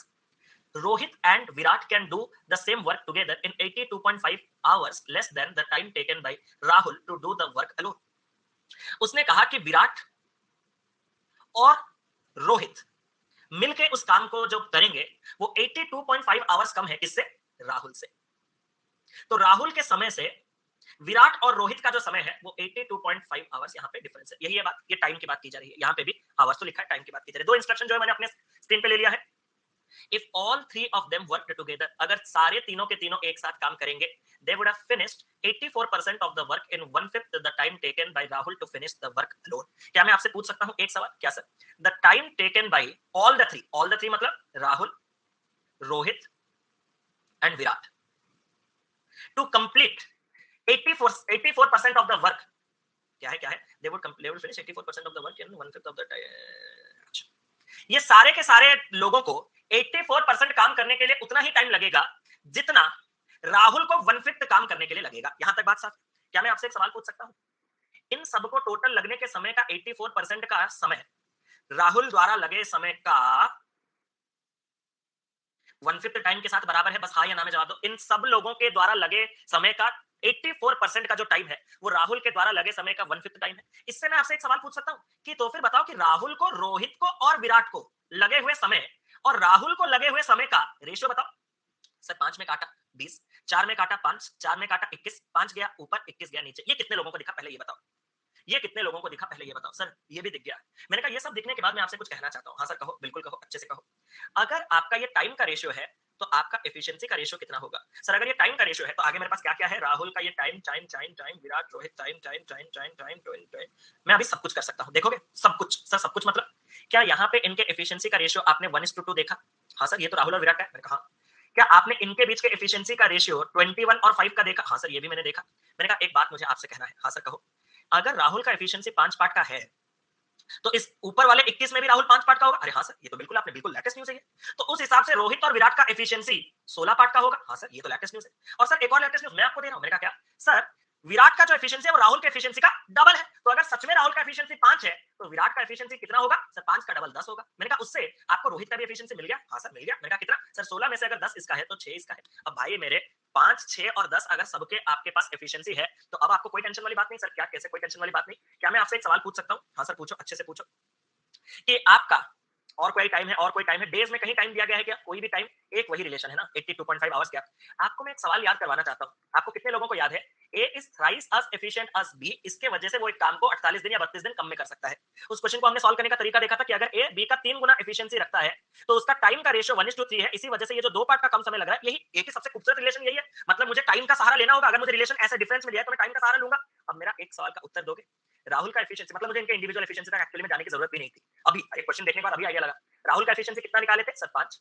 Rohit and Virat can do the same work together in 82.5 hours, less than the time taken by Rahul to do the work alone। उसने कहा कि विराट और रोहित मिलके उस काम को जो करेंगे वो 82.5 आवर्स कम है किससे? राहुल से। तो राहुल के समय से विराट और रोहित का जो समय है वो 82.5 आवर्स यहाँ पे डिफरेंस है। यही है बात, ये टाइम की बात की जा रही है। यहाँ पे भी आवर्स तो लिखा है, टाइम की बात की जा रही है। दो इंस्ट्रक्शन जो है मैंने अपने स्क्रीन पे ले लिया है। If all three of them worked together, अगर सारे तीनों के तीनों एक साथ काम करेंगे, they would have finished 84% of the work in one fifth the time taken by Rahul to finish the work alone. क्या मैं आपसे पूछ सकता हूँ एक सवाल? क्या sir? The time taken by all the three मतलब Rahul, Rohit and Virat to complete 84% of the work. क्या है? They would finish 84% of the work in one fifth of the time. ये सारे के सारे लोगों को 84% काम करने के लिए उतना ही टाइम लगेगा जितना राहुल को वन फिफ्थ काम करने के लिए लगेगा। यहां तक बात साफ। क्या मैं आपसे एक सवाल पूछ सकता हूं? इन सबको टोटल लगने के समय का 84% का समय राहुल द्वारा लगे समय का वन फिफ्थ टाइम के साथ बराबर है? बस हाँ या ना में जवाब दो। इन सब लोगों के द्वारा लगे समय का 84% का जो टाइम है वो राहुल के द्वारा लगे समय का वन फिफ्थ टाइम है। इससे मैं आपसे एक सवाल पूछ सकता हूं कि तो फिर बताओ कि राहुल को, रोहित को और विराट को लगे हुए समय और राहुल को लगे हुए समय का रेशियो बताओ। सर 5 में काटा 20, 4 में काटा 5, 4 में काटा 21, 5 गया ऊपर 21 गया नीचे। ये कितने लोगों को दिखा पहले ये बताओ? ये कितने लोगों को दिखा पहले ये बताओ? सर ये भी दिख गया। मैंने कहा ये सब दिखने के बाद मैं आपसे कुछ कहना चाहता हूं। हाँ सर कहो, बिल्कुल कहो, अच्छे से कहो। अगर आपका ये टाइम का रेशियो है तो आपका एफिशिएंसी का रेशियो कितना होगा? सर अगर ये टाइम का रेशियो है तो आगे मेरे पास क्या-क्या है? राहुल का ये टाइम, विराट, रोहित टाइम। मैं अभी सब कुछ कर सकता हूं। देखोगे? सब कुछ। सर सब कुछ मतलब क्या यहाँ पे इनके एफिशिएंसी का रेशियो आपने 1:2 देखा? हाँ सर ये तो राहुल और विराट है। मैंने कहा हाँ। क्या आपने इनके बीच के एफिशिएंसी का रेशियो 21 और 5 का देखा? हाँ सर ये भी मैंने देखा। मैंने कहा एक बात मुझे आपसे कहना है। हाँ सर कहो। अगर राहुल का एफिशिएंसी 5 पार्ट का है तो इस ऊपर वाले 21 में भी राहुल 5 पार्ट का होगा? अरे हाँ सर ये तो बिल्कुल आपने बिल्कुल लेटेस्ट न्यूज़ है ये। तो उस हिसाब से रोहित और विराट का एफिशिएंसी 16 पार्ट का होगा? हाँ सर ये तो लेटेस्ट न्यूज़ है। और सर एक और लेटेस्ट न्यूज़ मैं आपको दे रहा हूं। मैंने कहा क्या? सर विराट का जो एफिशिएंसी है वो राहुल के एफिशिएंसी का डबल है। तो अगर सच में राहुल का एफिशिएंसी 5 है तो विराट का एफिशिएंसी कितना होगा? सर 5 का डबल 10 होगा। मैंने कहा उससे आपको रोहित का भी एफिशिएंसी मिल गया? हाँ सर मिल गया। मैंने कहा कितना? सर 16 में से अगर 10 इसका है तो 6 इसका है। अब भाई मेरे 5, 6 और 10 अगर सबके आपके पास एफिशिएंसी है तो अब आपको कोई टेंशन वाली बात नहीं। सर क्या कैसे कोई टेंशन वाली बात नहीं? क्या मैं आपसे एक सवाल पूछ सकता हूं? हाँ सर पूछो, अच्छे से पूछो। कि आपका और कोई टाइम है, और कोई टाइम है, डेज में कहीं टाइम दिया गया है क्या? कोई भी टाइम, एक वही रिलेशन है ना 82.5 आवर्स क्या? आपको मैं एक सवाल याद करवाना चाहता हूं। आपको कितने लोगों को याद है A is thrice as efficient as B? इसके वजह से वो एक काम को 48 दिन या 32 दिन कम में कर सकता है। उस क्वेश्चन को हमने सॉल्व करने का तरीका देखा था कि अगर ए बी का 3 गुना एफिशिएंसी रखता है तो उसका टाइम का रेशियो 1:3 है। इसी वजह से ये जो दो पार्ट का कम समय लग रहा है, यही एक ही सबसे खूबसूरत रिलेशन यही है। मतलब मुझे टाइम का सहारा लेना होगा। अगर मुझे रिलेशन ऐसे डिफरेंस में दिया है तो मैं टाइम का सहारा लूंगा। अब मेरा एक सवाल का उत्तर दोगे? राहुल का एफिशिएंसी मतलब मुझे इनके इंडिविजुअल एफिशिएंसी तक एक्चुअली में जाने की जरूरत भी नहीं थी। अभी एक क्वेश्चन देखने के बाद अभी आइडिया लगा। राहुल का एफिशिएंसी कितना निकाले थे? सर 5।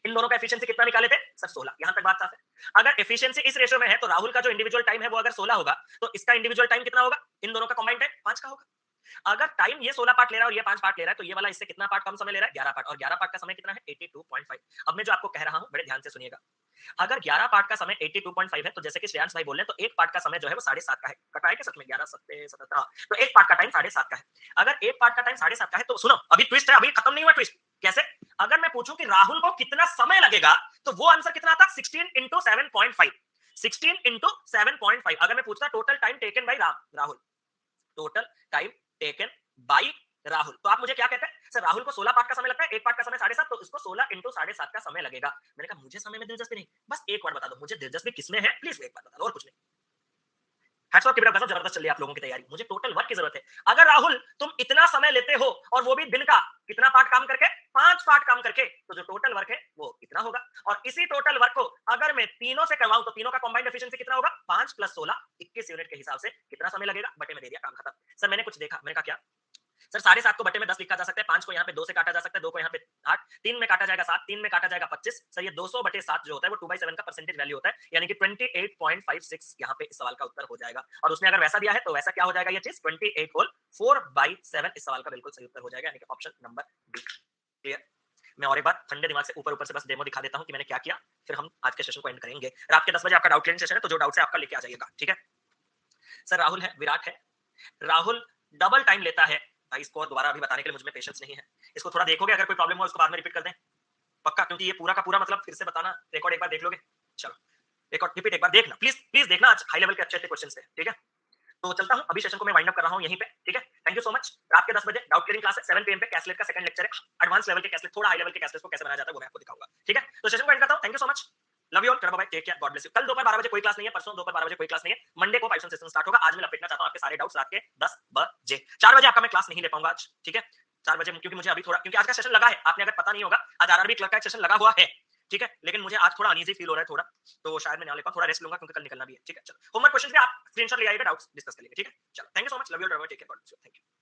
इन दोनों का एफिशिएंसी कितना निकाले थे? सर 16। यहां तक बात साफ है। अगर एफिशिएंसी इस रेशियो में है तो राहुल का जो इंडिविजुअल टाइम है वो अगर 16 होगा तो इसका इंडिविजुअल टाइम कितना होगा? इन दोनों का कंबाइंड टाइम 5 का होगा। अगर टाइम ये 16 पार्ट ले रहा है और ये 5 पार्ट ले रहा है तो ये वाला इससे कितना पार्ट कम समय ले रहा है? 11 पार्ट। और 11 पार्ट का समय कितना है? 82.5। अब मैं जो आपको कह रहा हूं बड़े ध्यान से सुनिएगा। अगर 11 पार्ट का समय 82.5 है तो जैसे कि श्रेयांश भाई बोल रहे हैं तो एक पार्ट का समय जो है वो 7.5 का है। कटा है क्या सच में? 11 सत्ते 77। हाँ तो एक पार्ट का टाइम 7.5 का है। अगर एक पार्ट का टाइम 7.5 का है तो सुनो अभी ट्विस्ट है, अभी खत्म नहीं हुआ ट्विस्ट। कैसे? अगर मैं पूछूं कि राहुल को कितना समय लगेगा तो वो आंसर कितना आता? 16 इंटू 7.5। 16 इंटू 7.5। अगर मैं पूछता total time taken by Rahul, total time taken by Rahul, तो आप मुझे क्या कहते हैं? सर राहुल को 16 पार्ट का समय लगता है, एक पार्ट का समय 7.5, तो इसको 16 इंटू 7.5 का समय लगेगा। मैंने कहा मुझे समय में दिलचस्पी नहीं, बस एक बार बता दो मुझे दिलचस्पी किसमें है, प्लीज एक बार बता दो और कुछ नहीं। हैट्स ऑफ, गजब जबरदस्त चल रही है आप लोगों की तैयारी। मुझे टोटल वर्क की जरूरत है। अगर राहुल तुम इतना समय लेते हो और वो भी दिन का कितना पार्ट काम करके? 5 पार्ट काम करके, तो जो टोटल वर्क है वो इतना होगा। और इसी टोटल वर्क को अगर मैं तीनों से करवाऊं तो तीनों का कंबाइंड एफिशिएंसी कितना होगा? 5 + 16 21 यूनिट के हिसाब से कितना समय लगेगा? बटे में दे दिया, काम खत्म। सर मैंने कुछ देखा, मैंने कहा क्या? सर 7.5 को बटे में 10 लिखा जा सकता है, 5 को यहाँ पे 2 से काटा जा सकता है, 2 को यहाँ पे 8, 3 में काटा जाएगा 7, 3 में काटा जाएगा 25। सर ये 200 बटे 7 जो होता है वो 2/7 का परसेंटेज वैल्यू होता है, यानी कि 28.56 यहाँ पे इस सवाल का उत्तर हो जाएगा। और उसने अगर वैसा दिया है तो वैसा क्या हो जाएगा? ये चीज 28 होल 4/7 इस सवाल का बिल्कुल सही उत्तर हो जाएगा, यानी कि ऑप्शन नंबर बी। क्लियर? मैं और एक बार ठंडे दिमाग से ऊपर ऊपर से बस डेमो दिखा देता हूं कि मैंने क्या किया, फिर हम आज के सेशन को एंड करेंगे। रात के 10 बजे आपका डाउट क्लियरिंग सेशन है, तो जो डाउट है आपका लेके आ जाइएगा, ठीक है? सर राहुल है, विराट है, राहुल डबल टाइम लेता है। भाई इसको दोबारा अभी बताने के लिए मुझ में पेशेंस नहीं है। इसको थोड़ा देखोगे, अगर कोई प्रॉब्लम हो इसको बाद में रिपीट कर दें पक्का, क्योंकि ये पूरा का पूरा मतलब फिर से बताना, रिकॉर्ड एक बार देख लोगे? चलो रिकॉर्ड रिपीट एक बार देखना, प्लीज प्लीज देखना, आज हाई लेवल के अच्छे अच्छे क्वेश्चन थे, ठीक है? तो चलता हूँ, अभी सेशन को मैं वाइंड अप कर रहा हूँ यहीं पे, ठीक है? Thank you so much. रात के 10 बजे डाउट क्लियरिंग क्लास है, 7 पीएम पे कैसलेट का सेकंड लेक्चर है। एडवांस लेवल के कैसलेट, थोड़ा हाई लेवल के कैसलेट को कैसे बनाया जाता है वो मैं आपको दिखाऊंगा, ठीक है? तो सेशन को एंड करता हूँ। Thank you so much. Love you all, bye bye, take care, God bless you. कल दोपहर 12 बजे कोई क्लास नहीं है, परसों दोपहर 12 बजे कोई क्लास नहीं है, मंडे को पाइथन सेशन स्टार्ट होगा। आज मैं लपेटना चाहता हूँ आपके सारे डाउट्स रात के 10 बजे। 4 बजे आपका मैं क्लास नहीं ले पाऊंगा आज, ठीक है? 4 बजे, क्योंकि मुझे अभी थोड़ा, क्योंकि आज का सेशन लगा है, आपने अगर पता नहीं होगा, आज आरआरबी क्लर्क का एक सेशन लगा हुआ है, ठीक है? लेकिन मुझे आज थोड़ा अनईजी फील हो रहा है थोड़ा, तो शायद मैं ना ले पाऊं, थोड़ा रेस्ट लूंगा क्योंकि कल निकलना भी है, ठीक है? चलो, होमवर्क क्वेश्चन पे आप स्क्रीनशॉट ले आइएगा, डाउट्स डिस्कस कर लेंगे, ठीक है? चलो, thank you so much, love you, take care, God bless you, thank you.